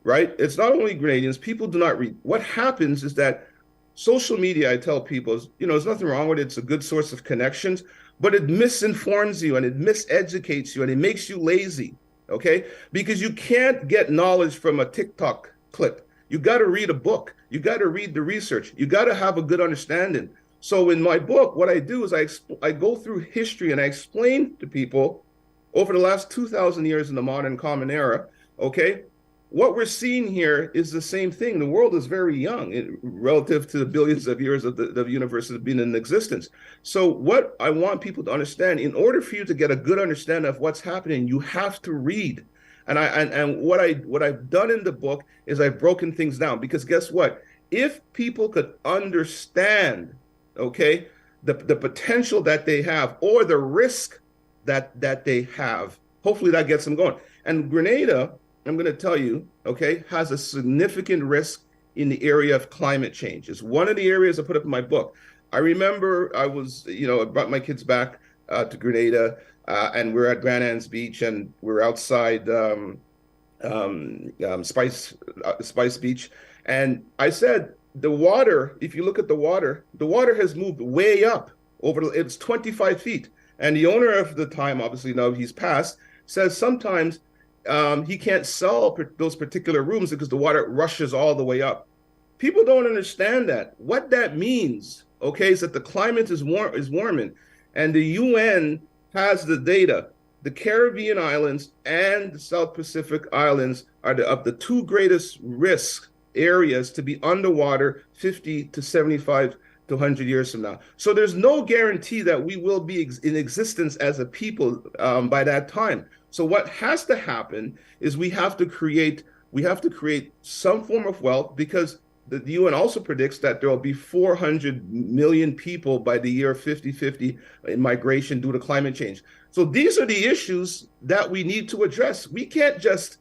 right? It's not only Grenadians, people do not read. What happens is that social media, I tell people, there's nothing wrong with it. It's a good source of connections, but it misinforms you and it miseducates you and it makes you lazy. Okay, because you can't get knowledge from a TikTok clip. You got to read a book. You got to read the research. You got to have a good understanding. So in my book, what I do is I go through history and I explain to people over the last 2,000 years in the modern common era, okay, what we're seeing here is the same thing. The world is very young relative to the billions of years of the universe has been in existence. So what I want people to understand, in order for you to get a good understanding of what's happening, you have to read. And what I've done in the book is I've broken things down, because guess what? If people could understand, okay, the potential that they have or the risk that they have, hopefully that gets them going. And Grenada, I'm going to tell you, okay, has a significant risk in the area of climate change. It's one of the areas I put up in my book. I remember I brought my kids back to Grenada, and we're at Grand Anse Beach, and we're outside Spice Beach. And I said, the water, if you look at the water has moved way up it's 25 feet. And the owner of the time, obviously now he's passed, says sometimes he can't sell those particular rooms because the water rushes all the way up. People don't understand that. What that means, okay, is that the climate is warming, and the UN has the data. The Caribbean islands and the South Pacific islands are of the two greatest risk areas to be underwater 50 to 75 to 100 years from now. So there's no guarantee that we will be in existence as a people by that time. So what has to happen is we have to create some form of wealth, because the UN also predicts that there will be 400 million people by the year 5050 in migration due to climate change. So these are the issues that we need to address. We can't just,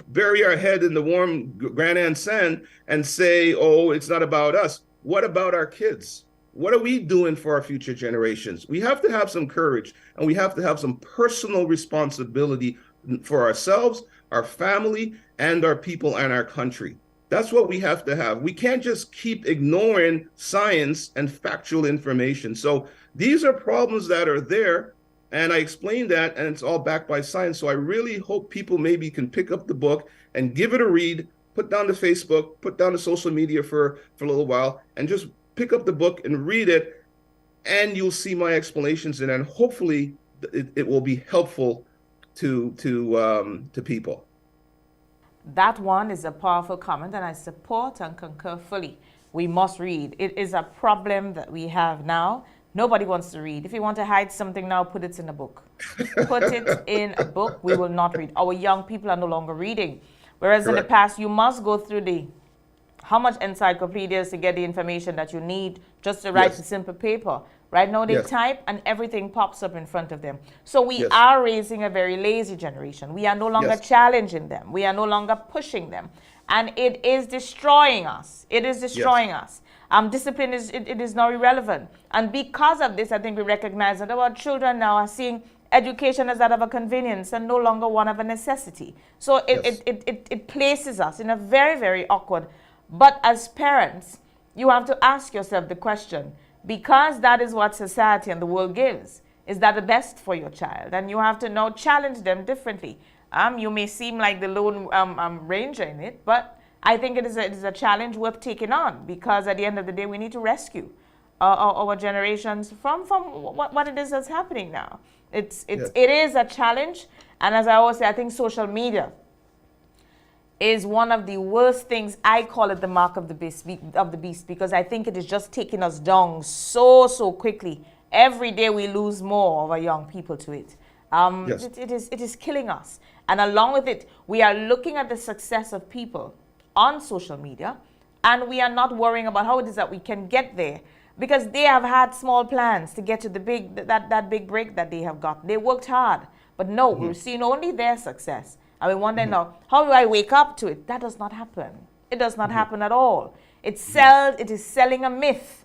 bury our head in the warm Grand Anse sand and say, oh, it's not about us. What about our kids? What are we doing for our future generations? We have to have some courage, and we have to have some personal responsibility for ourselves, our family, and our people and our country. That's what we have to have. We can't just keep ignoring science and factual information. So these are problems that are there, and I explained that, and it's all backed by science. So I really hope people maybe can pick up the book and give it a read, put down the Facebook, put down the social media for a little while, and just pick up the book and read it, and you'll see my explanations in it, and hopefully it will be helpful to people. That one is a powerful comment, and I support and concur fully. We must read. It is a problem that we have now. Nobody wants to read. If you want to hide something now, put it in a book. Put it in a book. We will not read. Our young people are no longer reading. Whereas in the past, you must go through how much encyclopedias to get the information that you need just to write a simple paper. Right now they type and everything pops up in front of them. So we are raising a very lazy generation. We are no longer challenging them. We are no longer pushing them. And it is destroying us. It is destroying us. Discipline is now irrelevant. And because of this, I think we recognize that our children now are seeing education as that of a convenience and no longer one of a necessity. So it places us in a very, very awkward. But as parents, you have to ask yourself the question, because that is what society and the world gives, is that the best for your child? And you have to now challenge them differently. You may seem like the lone ranger in it, but I think it is a challenge worth taking on, because at the end of the day, we need to rescue our generations from what it is that's happening now. It is a challenge, and as I always say, I think social media is one of the worst things. I call it the mark of the beast, because I think it is just taking us down so quickly. Every day we lose more of our young people to it. It is killing us. And along with it, we are looking at the success of people on social media, and we are not worrying about how it is that we can get there, because they have had small plans to get to the that big break that they have got. They worked hard, but no, we're seeing only their success. And we wonder now, how do I wake up to it? That does not happen. It does not happen at all. It is selling a myth,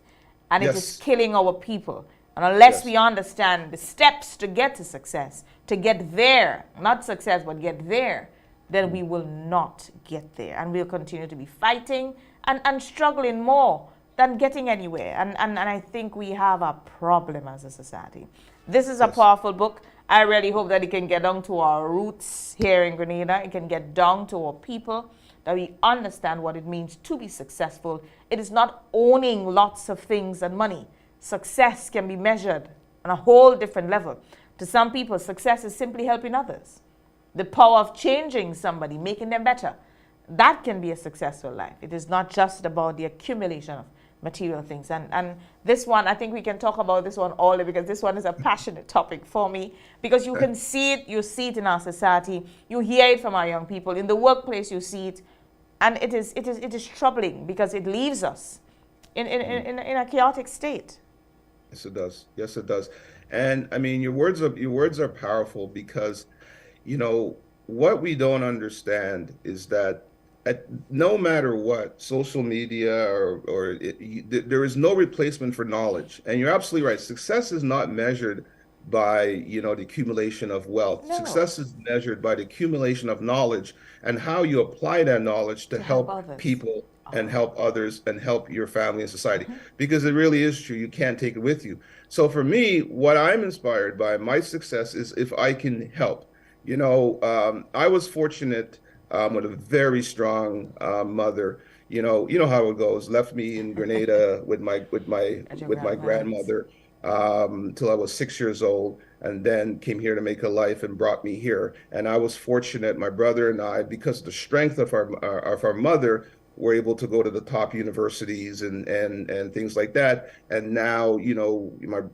and it is killing our people. And unless we understand the steps to get to success, to get there, not success, but get there, then we will not get there. And we'll continue to be fighting and struggling more than getting anywhere. And I think we have a problem as a society. This is a powerful book. I really hope that it can get down to our roots here in Grenada. It can get down to our people, that we understand what it means to be successful. It is not owning lots of things and money. Success can be measured on a whole different level. To some people, success is simply helping others. The power of changing somebody, making them better. That can be a successful life. It is not just about the accumulation of material things. And this one, I think we can talk about this one all day, because this one is a passionate topic for me, because you can see it, you see it in our society, you hear it from our young people, in the workplace you see it, and it is troubling, because it leaves us in a chaotic state. Yes, it does. Yes, it does. And I mean, your words are powerful, because, what we don't understand is that no matter what, social media there is no replacement for knowledge. And you're absolutely right. Success is not measured by, the accumulation of wealth. No. Success is measured by the accumulation of knowledge and how you apply that knowledge to help people and help others and help your family and society. Because it really is true. You can't take it with you. So for me, what I'm inspired by, my success is if I can help. I was fortunate with a very strong mother. You know how it goes. Left me in Grenada with my grandmother till I was 6 years old, and then came here to make a life and brought me here. And I was fortunate. My brother and I, because of the strength of our mother, were able to go to the top universities and things like that. And now,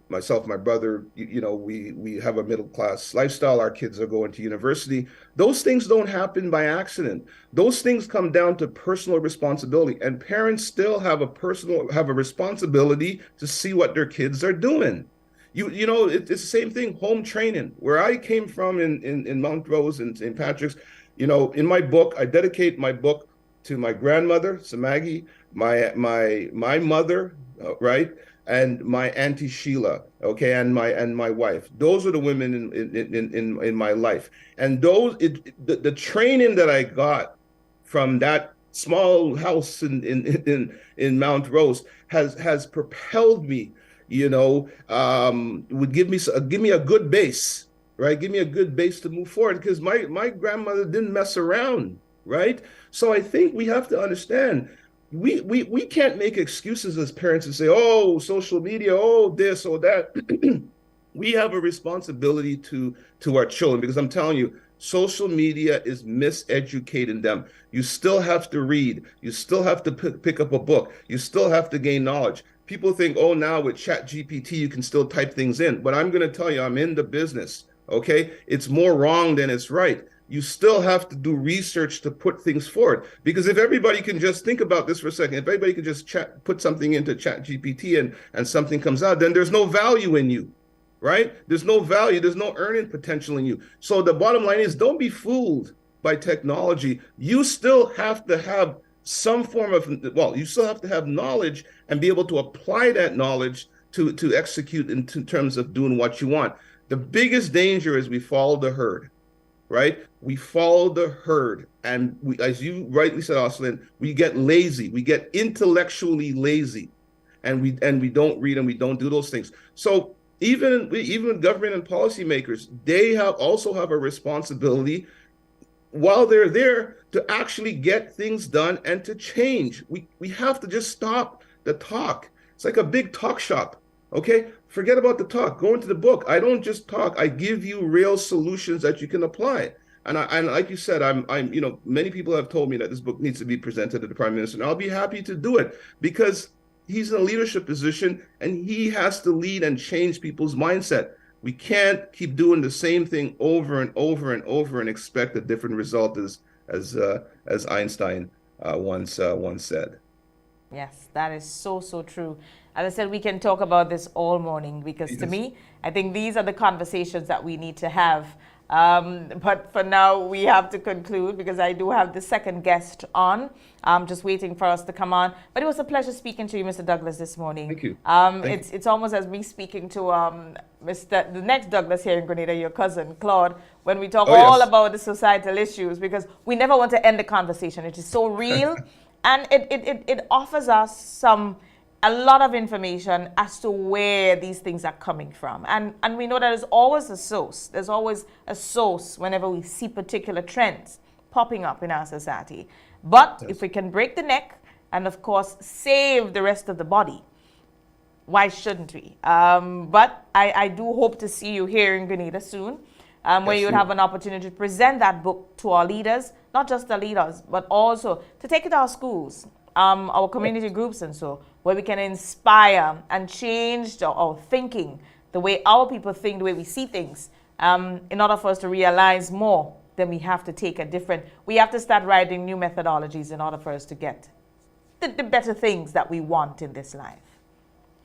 myself, my brother, we have a middle class lifestyle. Our kids are going to university. Those things don't happen by accident. Those things come down to personal responsibility, and parents still have a responsibility to see what their kids are doing. It's the same thing, home training. Where I came from in Montrose and St. Patrick's, in my book, I dedicate my book to my grandmother, Samagi, my mother, right, and my auntie Sheila, okay, and my wife. Those are the women in my life, and the training that I got from that small house in Mount Rose has propelled me. Would give me a good base, right? Give me a good base to move forward, because my grandmother didn't mess around. Right? So I think we have to understand we can't make excuses as parents and say, oh, social media, oh, this or that. We have a responsibility to our children, because I'm telling you, social media is miseducating them. You still have to read. You still have to pick up a book. You still have to gain knowledge. People think, oh, now with ChatGPT, you can still type things in. But I'm going to tell you, I'm in the business. Okay? It's more wrong than it's right. You still have to do research to put things forward. Because if everybody can just think about this for a second, if everybody can just put something into ChatGPT and something comes out, then there's no value in you, right? There's no value, there's no earning potential in you. So the bottom line is, don't be fooled by technology. You still have to have some form of, you still have to have knowledge and be able to apply that knowledge to execute in terms of doing what you want. The biggest danger is we follow the herd. Right? We follow the herd, and we, as you rightly said, Austin, we get lazy. We get intellectually lazy, and we don't read and we don't do those things. So even government and policymakers, they also have a responsibility while they're there to actually get things done and to change. We have to just stop the talk. It's like a big talk shop. Okay, forget about the talk. Go into the book. I don't just talk. I give you real solutions that you can apply. And like you said, many people have told me that this book needs to be presented to the Prime Minister, and I'll be happy to do it, because he's in a leadership position and he has to lead and change people's mindset. We can't keep doing the same thing over and over and over and expect a different result, as Einstein once said. Yes, that is so true. As I said, we can talk about this all morning, because to me, I think these are the conversations that we need to have. But for now, we have to conclude, because I do have the second guest on. I'm just waiting for us to come on. But it was a pleasure speaking to you, Mr. Douglas, this morning. Thank you. It's almost as me speaking to the next Douglas here in Grenada, your cousin, Claude, when we talk about the societal issues, because we never want to end the conversation. It is so real, and it offers us a lot of information as to where these things are coming from. And we know that there's always a source. There's always a source whenever we see particular trends popping up in our society. But if we can break the neck and, of course, save the rest of the body, why shouldn't we? But I do hope to see you here in Grenada soon, where you would have an opportunity to present that book to our leaders, not just the leaders, but also to take it to our schools, our community groups and so, where we can inspire and change our thinking, the way our people think, the way we see things. In order for us to realize more, then we have to we have to start writing new methodologies in order for us to get the better things that we want in this life.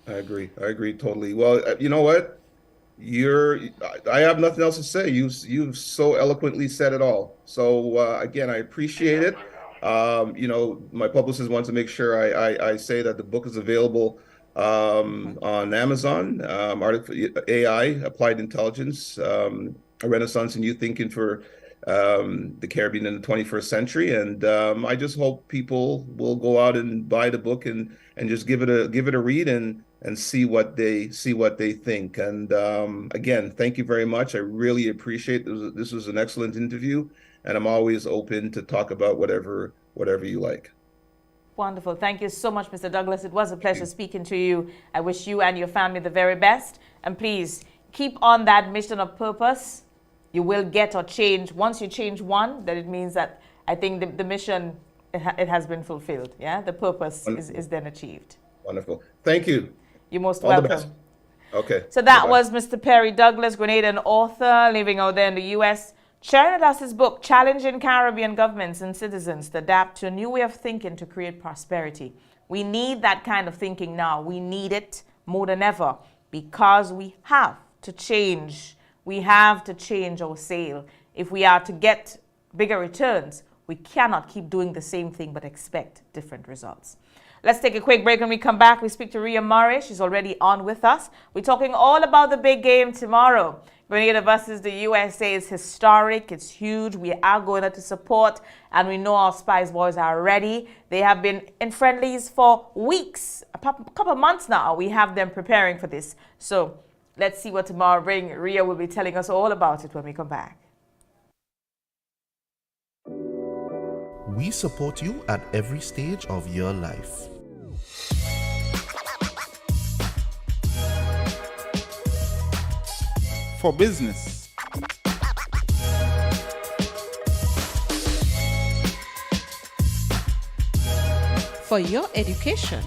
I agree totally. Well, you know what? I have nothing else to say. You've so eloquently said it all. So again, I appreciate it. My publicist wants to make sure I say that the book is available on Amazon. AI, Applied Intelligence, a Renaissance in Youth Thinking for the Caribbean in the 21st century. And I just hope people will go out and buy the book and just give it a read and see what they think. And again, thank you very much. I really appreciate this. This was an excellent interview, and I'm always open to talk about whatever you like. Wonderful. Thank you so much, Mr. Douglas. It was a pleasure speaking to you. I wish you and your family the very best. And please keep on that mission of purpose. You will get or change. Once you change one, then it means that I think the mission, it has been fulfilled. Yeah, the purpose is then achieved. Wonderful. Thank you. You're most All welcome. the best. Okay. So that Bye-bye. was Mr. Perry Douglas, Grenadian author, living out there in the U.S., sharing with us his book, Challenging Caribbean Governments and Citizens to Adapt to a New Way of Thinking to Create Prosperity. We need that kind of thinking now. We need it more than ever because we have to change. We have to change our sail. If we are to get bigger returns, we cannot keep doing the same thing but expect different results. Let's take a quick break. When we come back, we speak to Ria Murray. She's already on with us. We're talking all about the big game tomorrow. Grenada versus the USA is historic. It's huge. We are going to support, and we know our Spice Boys are ready. They have been in friendlies for weeks, a couple of months now. We have them preparing for this. So let's see what tomorrow brings. Ria will be telling us all about it when we come back. We support you at every stage of your life. For business, for your education,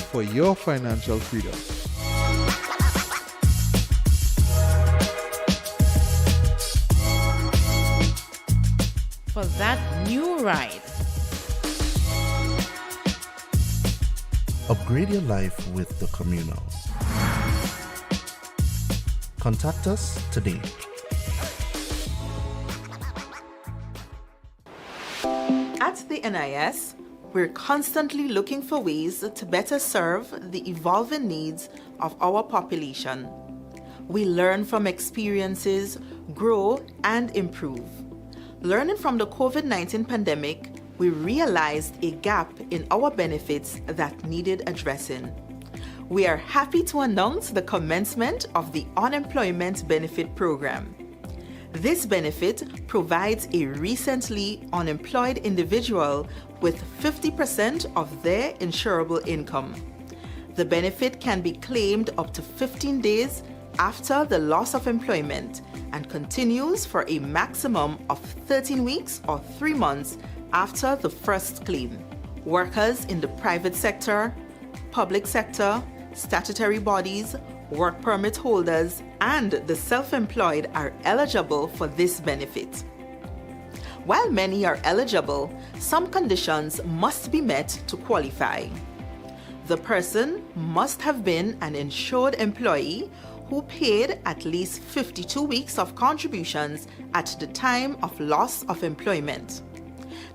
for your financial freedom, for that new ride. Upgrade your life with the Communal. Contact us today. At the NIS, we're constantly looking for ways to better serve the evolving needs of our population. We learn from experiences, grow, and improve. Learning from the COVID-19 pandemic, we realized a gap in our benefits that needed addressing. We are happy to announce the commencement of the Unemployment Benefit Program. This benefit provides a recently unemployed individual with 50% of their insurable income. The benefit can be claimed up to 15 days after the loss of employment and continues for a maximum of 13 weeks or 3 months after the first claim. Workers in the private sector, public sector, statutory bodies, work permit holders, and the self-employed are eligible for this benefit. While many are eligible, some conditions must be met to qualify. The person must have been an insured employee who paid at least 52 weeks of contributions at the time of loss of employment.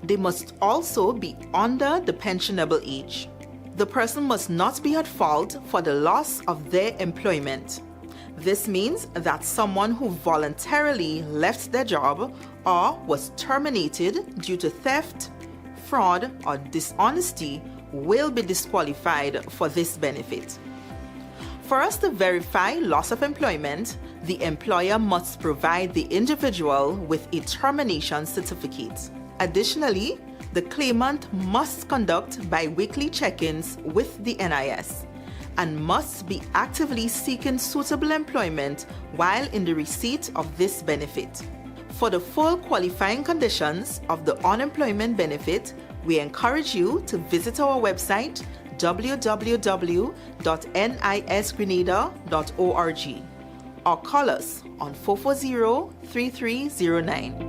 They must also be under the pensionable age. The person must not be at fault for the loss of their employment. This means that someone who voluntarily left their job or was terminated due to theft, fraud, or dishonesty will be disqualified for this benefit. For us to verify loss of employment, the employer must provide the individual with a termination certificate. Additionally, the claimant must conduct bi-weekly check-ins with the NIS and must be actively seeking suitable employment while in the receipt of this benefit. For the full qualifying conditions of the unemployment benefit, we encourage you to visit our website www.nisgrenada.org or call us on 440-3309.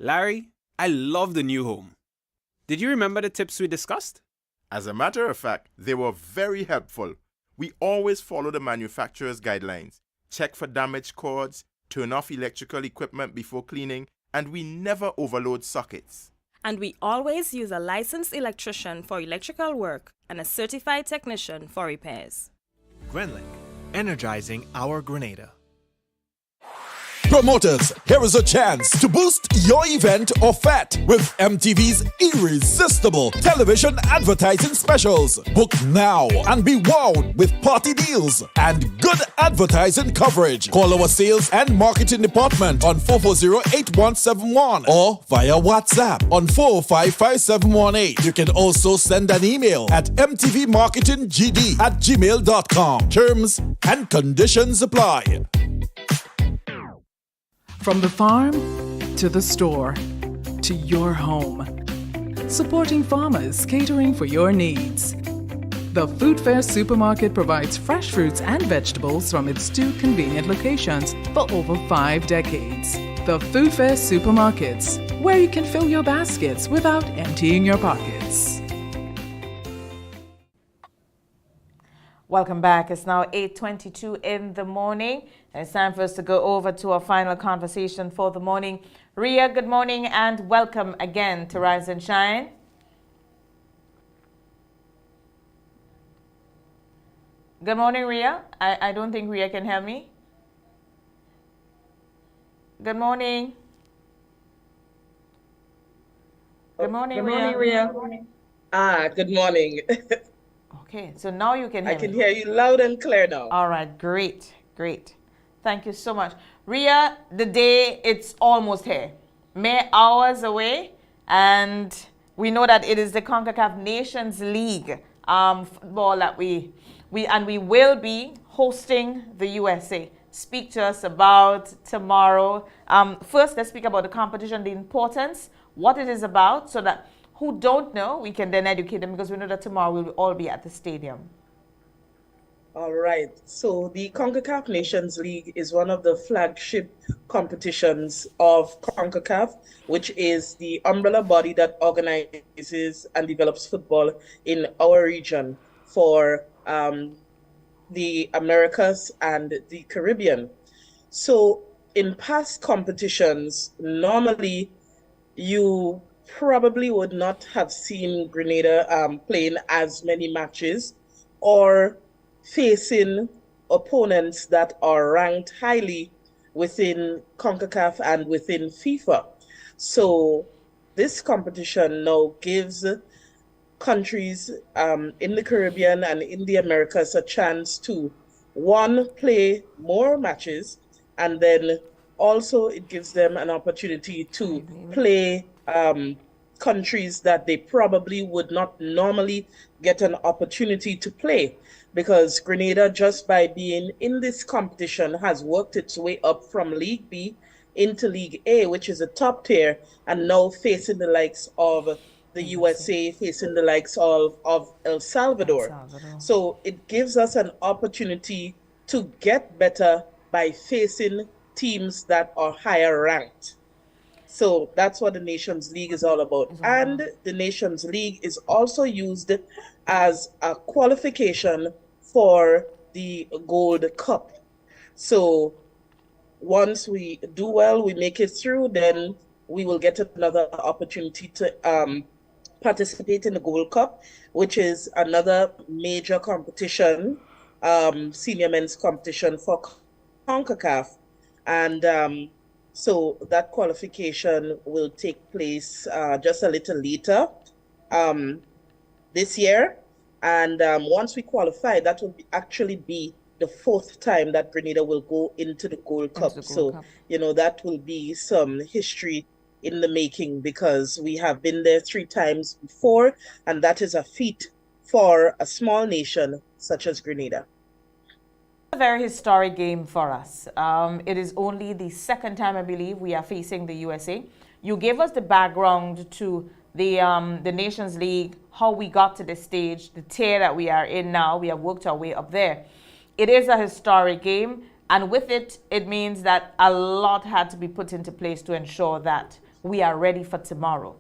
Larry, I love the new home. Did you remember the tips we discussed? As a matter of fact, they were very helpful. We always follow the manufacturer's guidelines, check for damaged cords, turn off electrical equipment before cleaning, and we never overload sockets. And we always use a licensed electrician for electrical work and a certified technician for repairs. Grenlink, energizing our Grenada. Promoters, here is a chance to boost your event or fete with MTV's irresistible television advertising specials. Book now and be wowed with party deals and good advertising coverage. Call our sales and marketing department on 440-8171 or via WhatsApp on 455-5718. You can also send an email at mtvmarketinggd@gmail.com. Terms and conditions apply. From the farm to the store to your home. Supporting farmers catering for your needs. The Food Fair Supermarket provides fresh fruits and vegetables from its 2 convenient locations for over 5 decades. The Food Fair Supermarkets, where you can fill your baskets without emptying your pockets. Welcome back. It's now 8:22 in the morning. It's time for us to go over to our final conversation for the morning. Ria, good morning and welcome again to Rise and Shine. Good morning, Ria. I don't think Ria can hear me. Good morning. Good morning, Ria. Good morning. Good morning. Okay, so now you can hear me. I can hear you loud and clear now. All right, great, great. Thank you so much. Ria, the day, it's almost here. Mere hours away, and we know that it is the CONCACAF Nations League football that we will be hosting the USA. Speak to us about tomorrow. First, let's speak about the competition, the importance, what it is about, so that who don't know, we can then educate them, because we know that tomorrow we will all be at the stadium. All right. So the CONCACAF Nations League is one of the flagship competitions of CONCACAF, which is the umbrella body that organizes and develops football in our region for the Americas and the Caribbean. So in past competitions, normally you probably would not have seen Grenada playing as many matches or facing opponents that are ranked highly within CONCACAF and within FIFA. So this competition now gives countries in the Caribbean and in the Americas a chance to, one, play more matches, and then also it gives them an opportunity to play countries that they probably would not normally get an opportunity to play, because Grenada, just by being in this competition, has worked its way up from League B into League A, which is a top tier, and now facing the likes of the USA, facing the likes of El Salvador. So it gives us an opportunity to get better by facing teams that are higher ranked. So that's what the Nations League is all about. And the Nations League is also used as a qualification for the Gold Cup. So once we do well, we make it through, then we will get another opportunity to participate in the Gold Cup, which is another major competition, senior men's competition for CONCACAF. And so that qualification will take place just a little later this year. And once we qualify, that will actually be the 4th time that Grenada will go into the Gold Cup. You know, that will be some history in the making, because we have been there 3 times before, and that is a feat for a small nation such as Grenada. A very historic game for us. It is only the 2nd time, I believe, we are facing the USA. You gave us the background to the Nations League, how we got to this stage, the tier that we are in now. We have worked our way up there. It is a historic game, and with it, it means that a lot had to be put into place to ensure that we are ready for tomorrow.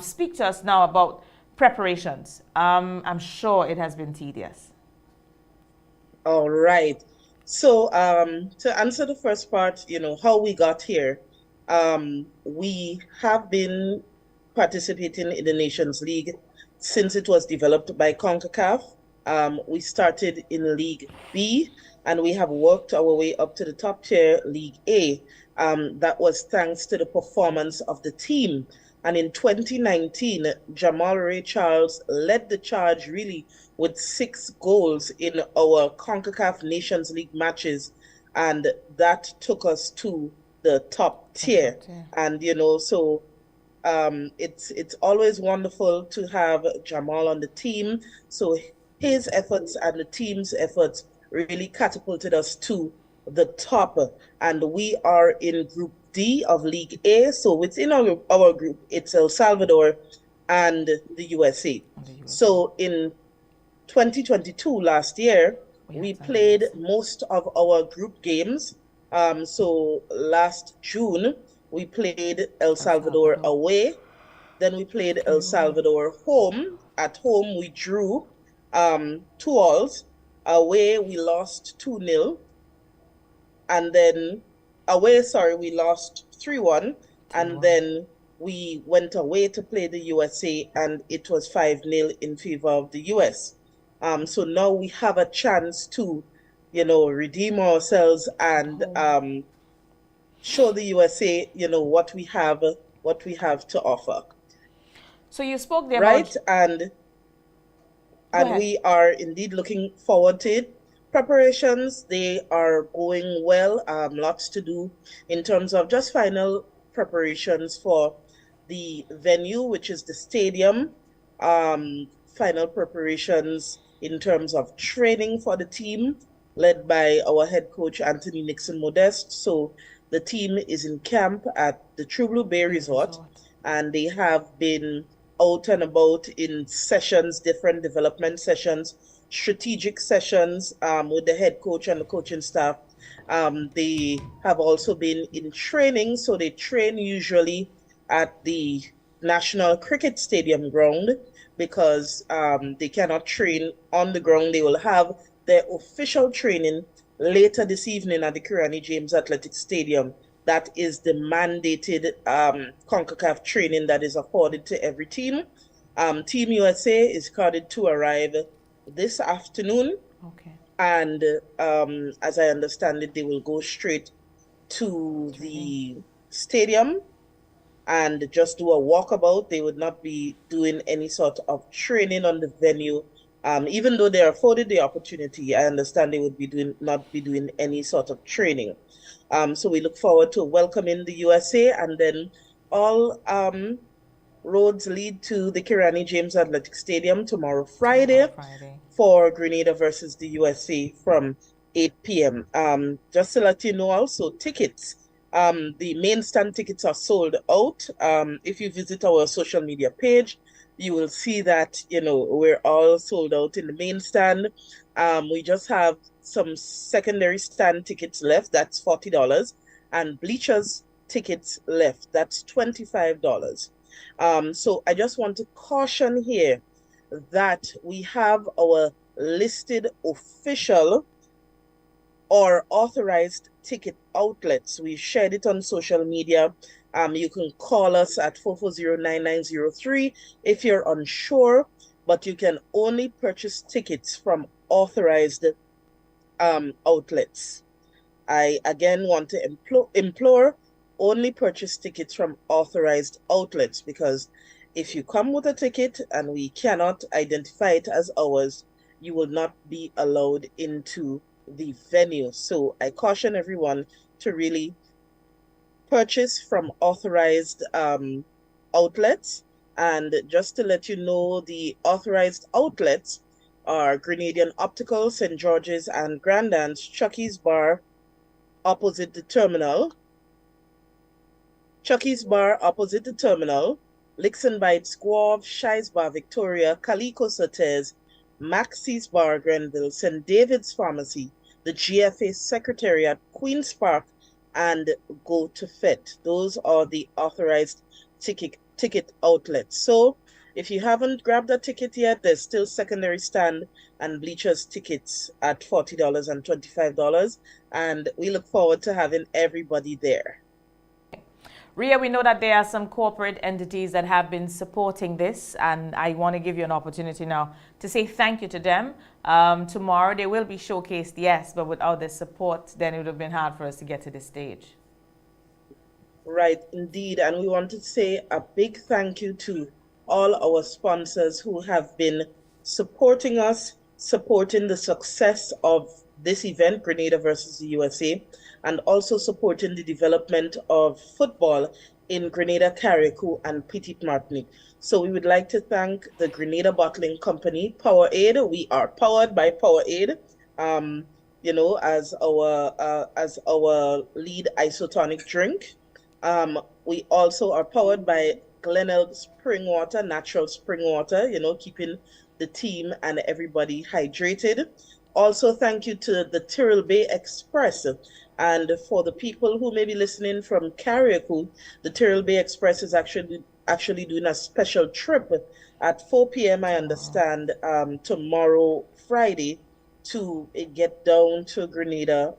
Speak to us now about preparations. I'm sure it has been tedious. All right. So to answer the first part, you know, how we got here, we have been participating in the Nations League since it was developed by CONCACAF. We started in League B, and we have worked our way up to the top tier, League A. That was thanks to the performance of the team. And in 2019, Jamal Ray Charles led the charge really with 6 goals in our CONCACAF Nations League matches. And that took us to the top tier. And, you know, so it's always wonderful to have Jamal on the team. So his efforts and the team's efforts really catapulted us to the top. And we are in Group D of League A. So within our group, it's El Salvador and the USA. So in 2022, last year, we played most of our group games. So last June, we played El Salvador away. Then we played El Salvador home. At home, we drew 2-2. Away, we lost 2-0. And then away, we lost 3-1. And then we went away to play the USA, and it was 5-0 in favor of the US. So now we have a chance to, you know, redeem ourselves and show the USA, you know, what we have to offer. So you spoke there right, about... and we are indeed looking forward to it. Preparations, they are going well. Lots to do in terms of just final preparations for the venue, which is the stadium. Final preparations in terms of training for the team, led by our head coach, Anthony Nixon Modeste. So the team is in camp at the True Blue Bay Resort, and they have been out and about in sessions, different development sessions, strategic sessions with the head coach and the coaching staff. They have also been in training, so they train usually at the National Cricket Stadium ground because they cannot train on the ground. They will have their official training later this evening at the Kirani James Athletic Stadium. That is the mandated CONCACAF training that is afforded to every team. Team USA is carded to arrive this afternoon. And as I understand it, they will go straight to the stadium and just do a walkabout. They would not be doing any sort of training on the venue. Even though they are afforded the opportunity, I understand they would be not be doing any sort of training. So we look forward to welcoming the USA, and then all roads lead to the Kirani James Athletic Stadium tomorrow, Friday, for Grenada versus the USA from 8 p.m. Just to let you know also, tickets, the main stand tickets are sold out. If you visit our social media page, you will see that, you know, we're all sold out in the main stand. We just have some secondary stand tickets left. That's $40. And bleachers tickets left. That's $25. So I just want to caution here that we have our listed official or authorized ticket outlets. We shared it on social media. You can call us at 440-9903 if you're unsure, but you can only purchase tickets from authorized outlets. I again want to implore only purchase tickets from authorized outlets, because if you come with a ticket and we cannot identify it as ours, you will not be allowed into the venue. So I caution everyone to really purchase from authorized outlets. And just to let you know, the authorized outlets are Grenadian Optical, St. George's and Grandans, Chucky's Bar opposite the terminal, Licks and Bites, Guave, Shies Bar, Victoria, Calico Sotes, Maxie's Bar, Grenville, St. David's Pharmacy, the GFA Secretariat, Queen's Park, and Go to Fet. Those are the authorized ticket outlets. So if you haven't grabbed a ticket yet, there's still secondary stand and bleachers tickets at $40 and $25. And we look forward to having everybody there. Ria, we know that there are some corporate entities that have been supporting this, and I want to give you an opportunity now to say thank you to them. Tomorrow they will be showcased, yes, but without their support, then it would have been hard for us to get to this stage. Right, indeed. And we want to say a big thank you to all our sponsors who have been supporting us, supporting the success of this event, Grenada versus the USA, and also supporting the development of football in Grenada, Carriacou, and Petite Martinique. So we would like to thank the Grenada Bottling Company, Powerade. We are powered by Powerade, as our lead isotonic drink. We also are powered by Glenelg Spring Water, natural spring water, keeping the team and everybody hydrated. Also, thank you to the Tyrrell Bay Express. And for the people who may be listening from Carriacou, the Tyrrell Bay Express is actually doing a special trip at 4 p.m., I understand, tomorrow, Friday, to get down to Grenada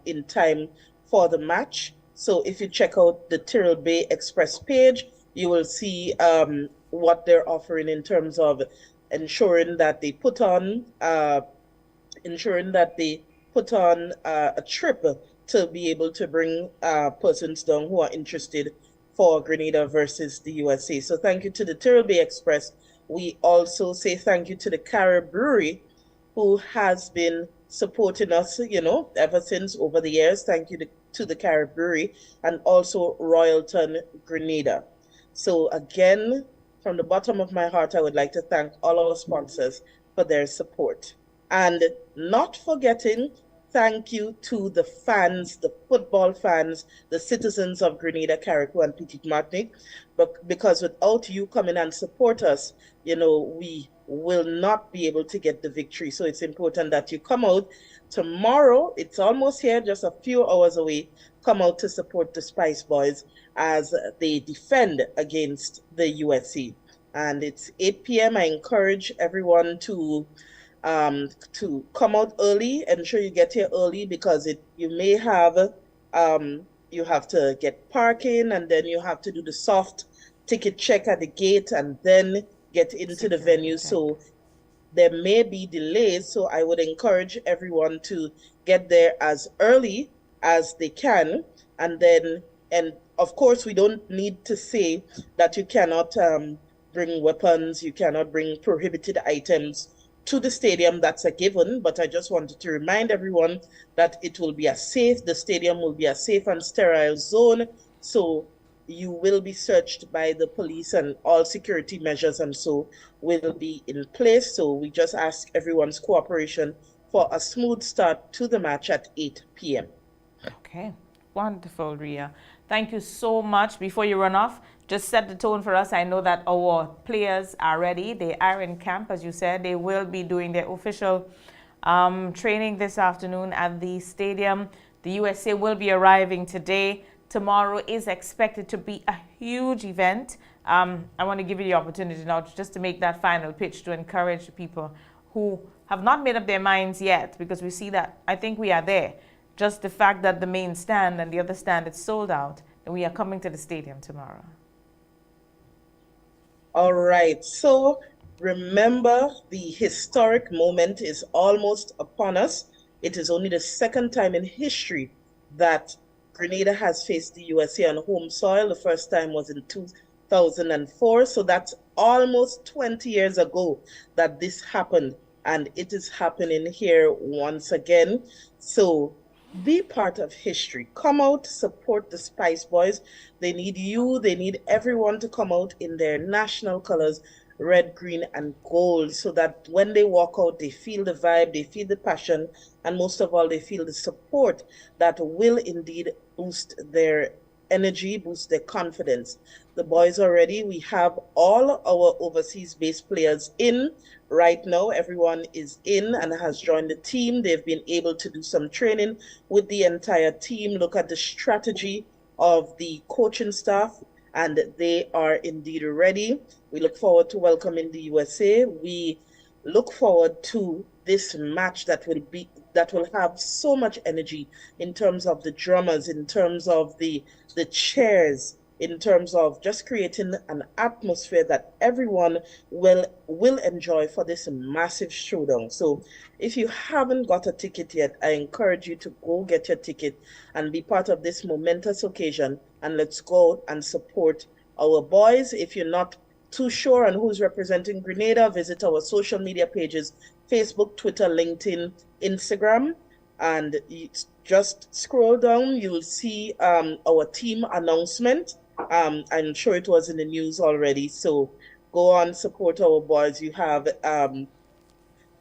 in time for the match. So if you check out the Tyrrell Bay Express page, you will see what they're offering in terms of ensuring that they put on a trip to be able to bring persons down who are interested for Grenada versus the USA. So thank you to the Tyrrell Bay Express. We also say thank you to the Carib Brewery, who has been supporting us, ever since over the years. Thank you to the Carib Brewery, and also Royalton, Grenada. So again, from the bottom of my heart, I would like to thank all our sponsors for their support. And not forgetting, thank you to the fans, the football fans, the citizens of Grenada, Carriacou, and Petite Martinique, because without you coming and support us, we will not be able to get the victory. So it's important that you come out tomorrow. It's almost here, just a few hours away. Come out to support the Spice Boys as they defend against the USA. And it's 8 p.m. I encourage everyone to come out early. Ensure you get here early, because you may have you have to get parking, and then you have to do the soft ticket check at the gate, and then get into the venue. So there may be delays. So I would encourage everyone to get there as early as they can. And of course, we don't need to say that you cannot bring weapons, you cannot bring prohibited items to the stadium. That's a given, but I just wanted to remind everyone that the stadium will be a safe and sterile zone. So you will be searched by the police, and all security measures and so will be in place. So we just ask everyone's cooperation for a smooth start to the match at 8 p.m. Okay, wonderful, Ria. Thank you so much. Before you run off, just set the tone for us. I know that our players are ready. They are in camp, as you said. They will be doing their official training this afternoon at the stadium. The USA will be arriving today. Tomorrow is expected to be a huge event. I want to give you the opportunity now just to make that final pitch to encourage people who have not made up their minds yet, because we see that I think we are there. Just the fact that the main stand and the other stand is sold out, and we are coming to the stadium tomorrow. All right. So remember, the historic moment is almost upon us. It is only the second time in history that Grenada has faced the USA on home soil. The first time was in 2004. So that's almost 20 years ago that this happened. And it is happening here once again. So be part of history. Come out, support the Spice Boys. They need you. They need everyone to come out in their national colors, red, green, and gold, so that when they walk out, they feel the vibe, they feel the passion, and most of all, they feel the support that will indeed boost their energy, boost their confidence. The boys are ready. We have all our overseas-based players in right now. Everyone is in and has joined the team. They've been able to do some training with the entire team, look at the strategy of the coaching staff, and they are indeed ready. We look forward to welcoming the USA. We look forward to this match that will have so much energy in terms of the drummers, in terms of the chairs, in terms of just creating an atmosphere that everyone will enjoy for this massive showdown. So if you haven't got a ticket yet, I encourage you to go get your ticket and be part of this momentous occasion, and let's go and support our boys. If you're not too sure on who's representing Grenada, visit our social media pages, Facebook, Twitter, LinkedIn, Instagram, and just scroll down. You will see our team announcement. I'm sure it was in the news already. So go on, support our boys. You have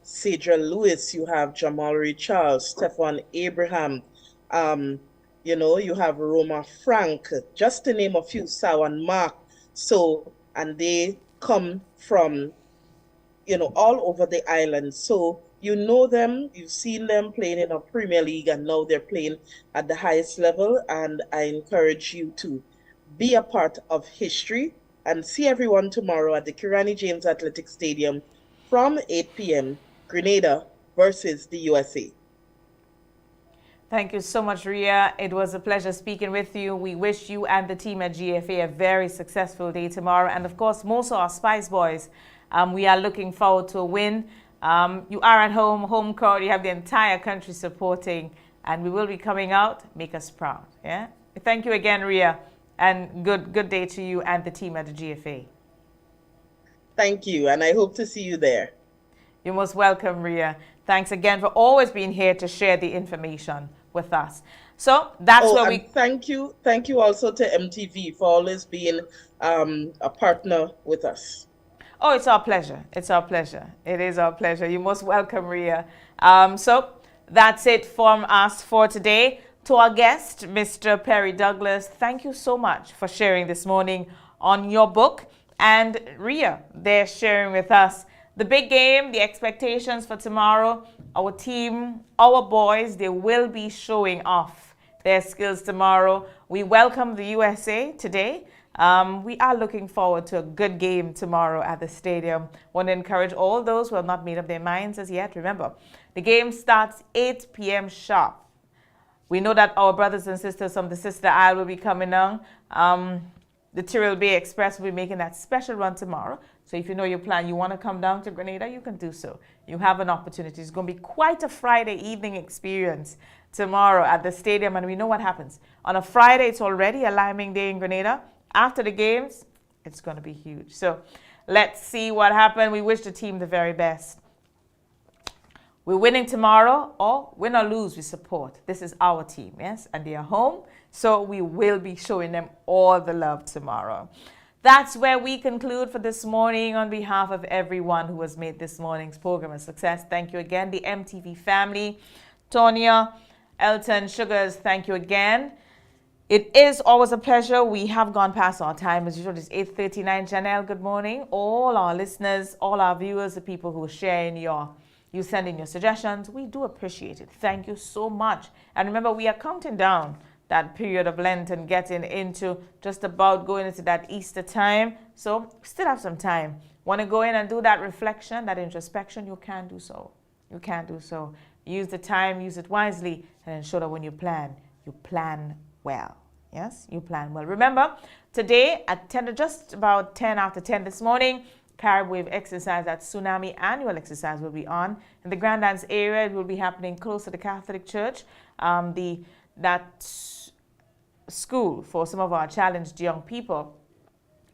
Cedra Lewis, you have Jamalry Charles, Stefan Abraham, you have Roma Frank, just to name a few, Sawan Mark. So, and they come from, all over the island. So you know them, you've seen them playing in a Premier League, and now they're playing at the highest level. And I encourage you to be a part of history and see everyone tomorrow at the Kirani James Athletic Stadium from 8 p.m. Grenada versus the USA. Thank you so much, Ria. It was a pleasure speaking with you. We wish you and the team at GFA a very successful day tomorrow. And of course, most of our Spice Boys, we are looking forward to a win. You are at home crowd. You have the entire country supporting, and we will be coming out. Make us proud. Yeah. Thank you again, Ria, and good day to you and the team at the GFA. Thank you, and I hope to see you there. You're most welcome, Ria. Thanks again for always being here to share the information with us. So that's where we thank you also to MTV for always being a partner with us. Oh, it's our pleasure. It's our pleasure. It is our pleasure. You're most welcome, Ria. So that's it from us for today. To our guest, Mr. Perry Douglas, thank you so much for sharing this morning on your book. And Ria, they're sharing with us the big game, the expectations for tomorrow. Our team, our boys, they will be showing off their skills tomorrow. We welcome the USA today. We are looking forward to a good game tomorrow at the stadium. Want to encourage all those who have not made up their minds as yet. Remember, the game starts 8 p.m. sharp. We know that our brothers and sisters from the Sister Isle will be coming on. The Tyrrell Bay Express will be making that special run tomorrow. So if you know your plan, you want to come down to Grenada, you can do so. You have an opportunity. It's going to be quite a Friday evening experience tomorrow at the stadium. And we know what happens. On a Friday, it's already a liming day in Grenada. After the games, it's going to be huge. So let's see what happens. We wish the team the very best. We're winning tomorrow, or win or lose, we support. This is our team, yes? And they are home, so we will be showing them all the love tomorrow. That's where we conclude for this morning. On behalf of everyone who has made this morning's program a success, thank you again. The MTV family, Tonya, Elton, Sugars, thank you again. It is always a pleasure. We have gone past our time. As usual, it's 8:39. Janelle, good morning. All our listeners, all our viewers, the people who are sharing you send in your suggestions. We do appreciate it. Thank you so much. And remember, we are counting down that period of Lent and getting into just about going into that Easter time. So we still have some time. Want to go in and do that reflection, that introspection? You can do so. You can do so. Use the time, use it wisely, and ensure that when you plan well. Yes, you plan well. Remember, today at 10, just about 10 after 10 this morning, Carib Wave exercise, that tsunami annual exercise, will be on. In the Grand Dance area, it will be happening close to the Catholic Church. That school for some of our challenged young people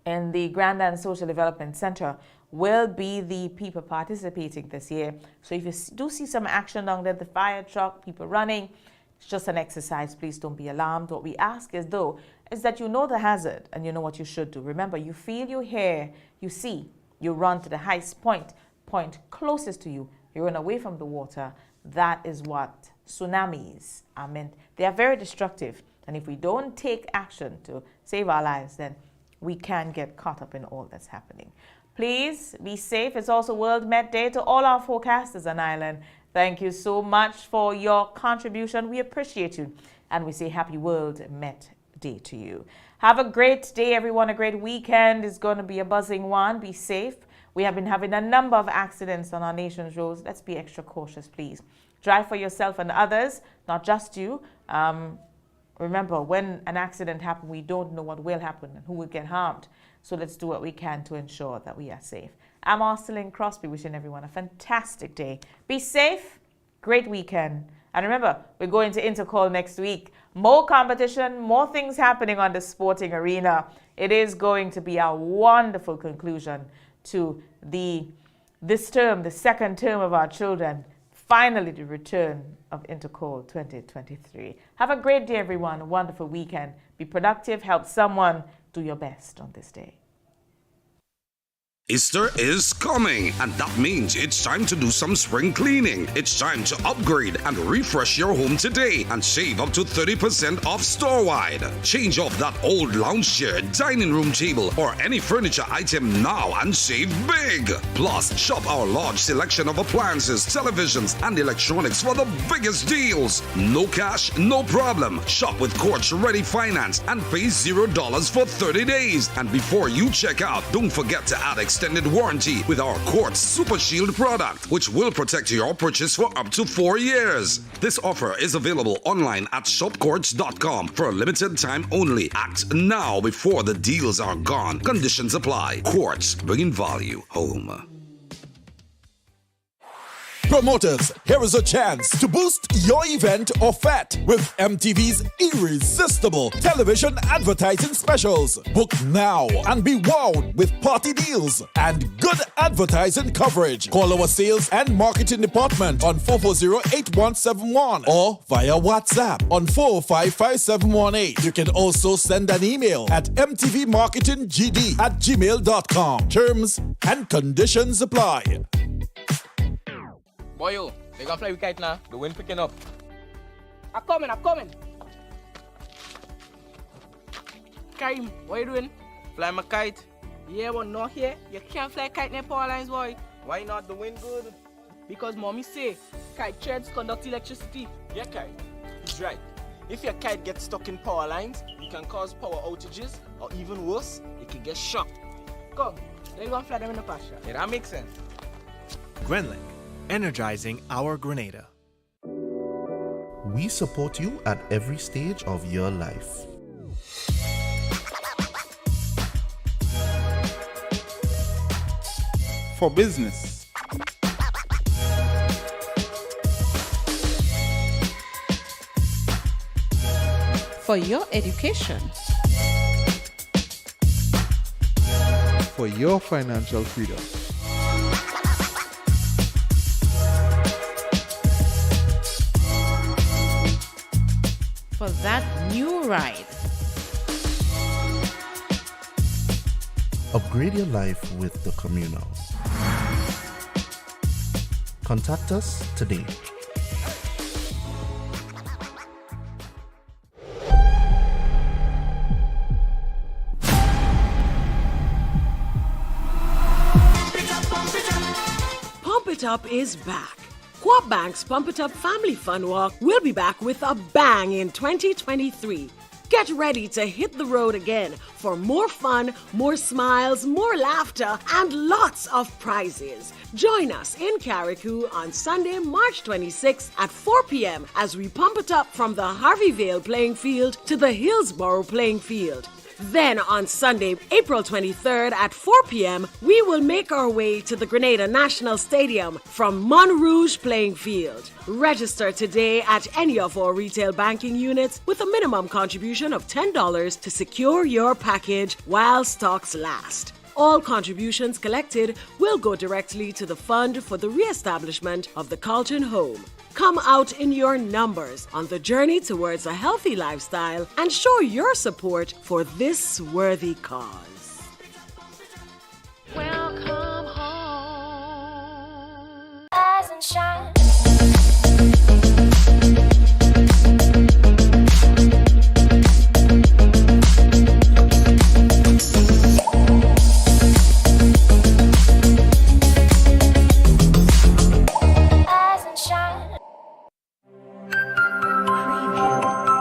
in the Grand Dance Social Development Center will be the people participating this year. So if you do see some action down there, the fire truck, people running, it's just an exercise. Please don't be alarmed. What we ask is that you know the hazard and you know what you should do. Remember, you feel, you hear, you see. You run to the highest point closest to you. You run away from the water. That is what tsunamis are meant. They are very destructive. And if we don't take action to save our lives, then we can get caught up in all that's happening. Please be safe. It's also World Met Day. To all our forecasters on island, thank you so much for your contribution. We appreciate you. And we say happy World Met Day to you. Have a great day, everyone. A great weekend. Is going to be a buzzing one. Be safe. We have been having a number of accidents on our nation's roads. Let's be extra cautious, please. Drive for yourself and others, not just you. Remember, when an accident happens, we don't know what will happen and who will get harmed. So let's do what we can to ensure that we are safe. I'm Arcelyn Crosby, wishing everyone a fantastic day. Be safe, great weekend. And remember, we're going to Intercall next week. More competition, more things happening on the sporting arena. It is going to be a wonderful conclusion to this term, the second term of our children. Finally, the return of Intercall 2023. Have a great day, everyone. A wonderful weekend. Be productive. Help someone. Do your best on this day. Easter is coming, and that means it's time to do some spring cleaning. It's time to upgrade and refresh your home today and save up to 30% off store-wide. Change off that old lounge chair, dining room table, or any furniture item now and save big. Plus, shop our large selection of appliances, televisions, and electronics for the biggest deals. No cash, no problem. Shop with Quartz Ready Finance and pay $0 for 30 days. And before you check out, don't forget to add extended warranty with our Quartz Super Shield product, which will protect your purchase for up to 4 years. This offer is available online at shopquartz.com for a limited time only. Act now before the deals are gone. Conditions apply. Quartz, bringing value home. Promoters, here is a chance to boost your event or fete with MTV's irresistible television advertising specials. Book now and be wowed with party deals and good advertising coverage. Call our sales and marketing department on 440-8171 or via WhatsApp on 455-5718. You can also send an email at mtvmarketinggd@gmail.com. Terms and conditions apply. Boy, yo, they gonna fly with kite now. The wind picking up. I'm coming. Karim, what you doing? Fly my kite. Yeah, but not here. You can't fly kite near power lines, boy. Why not? The wind good. Because mommy say, kite threads conduct electricity. Yeah, kite. He's right. If your kite gets stuck in power lines, it can cause power outages, or even worse, it can get shocked. Come, they gonna fly them in the pasture. Yeah, that makes sense. Grenlink, energizing our Grenada. We support you at every stage of your life. For business, For your education. for your financial freedom. For that new ride. Upgrade your life with the Communal. Contact us today. Pump It Up is back. Co-op Bank's Pump It Up Family Fun Walk will be back with a bang in 2023. Get ready to hit the road again for more fun, more smiles, more laughter, and lots of prizes. Join us in Carriacou on Sunday, March 26th at 4 p.m. as we pump it up from the Harveyvale playing field to the Hillsborough playing field. Then on Sunday, April 23rd at 4 p.m., we will make our way to the Grenada National Stadium from Montrouge playing field. Register today at any of our retail banking units with a minimum contribution of $10 to secure your package while stocks last. All contributions collected will go directly to the fund for the re-establishment of the Carlton Home. Come out in your numbers on the journey towards a healthy lifestyle and show your support for this worthy cause. Welcome home. Rise and shine.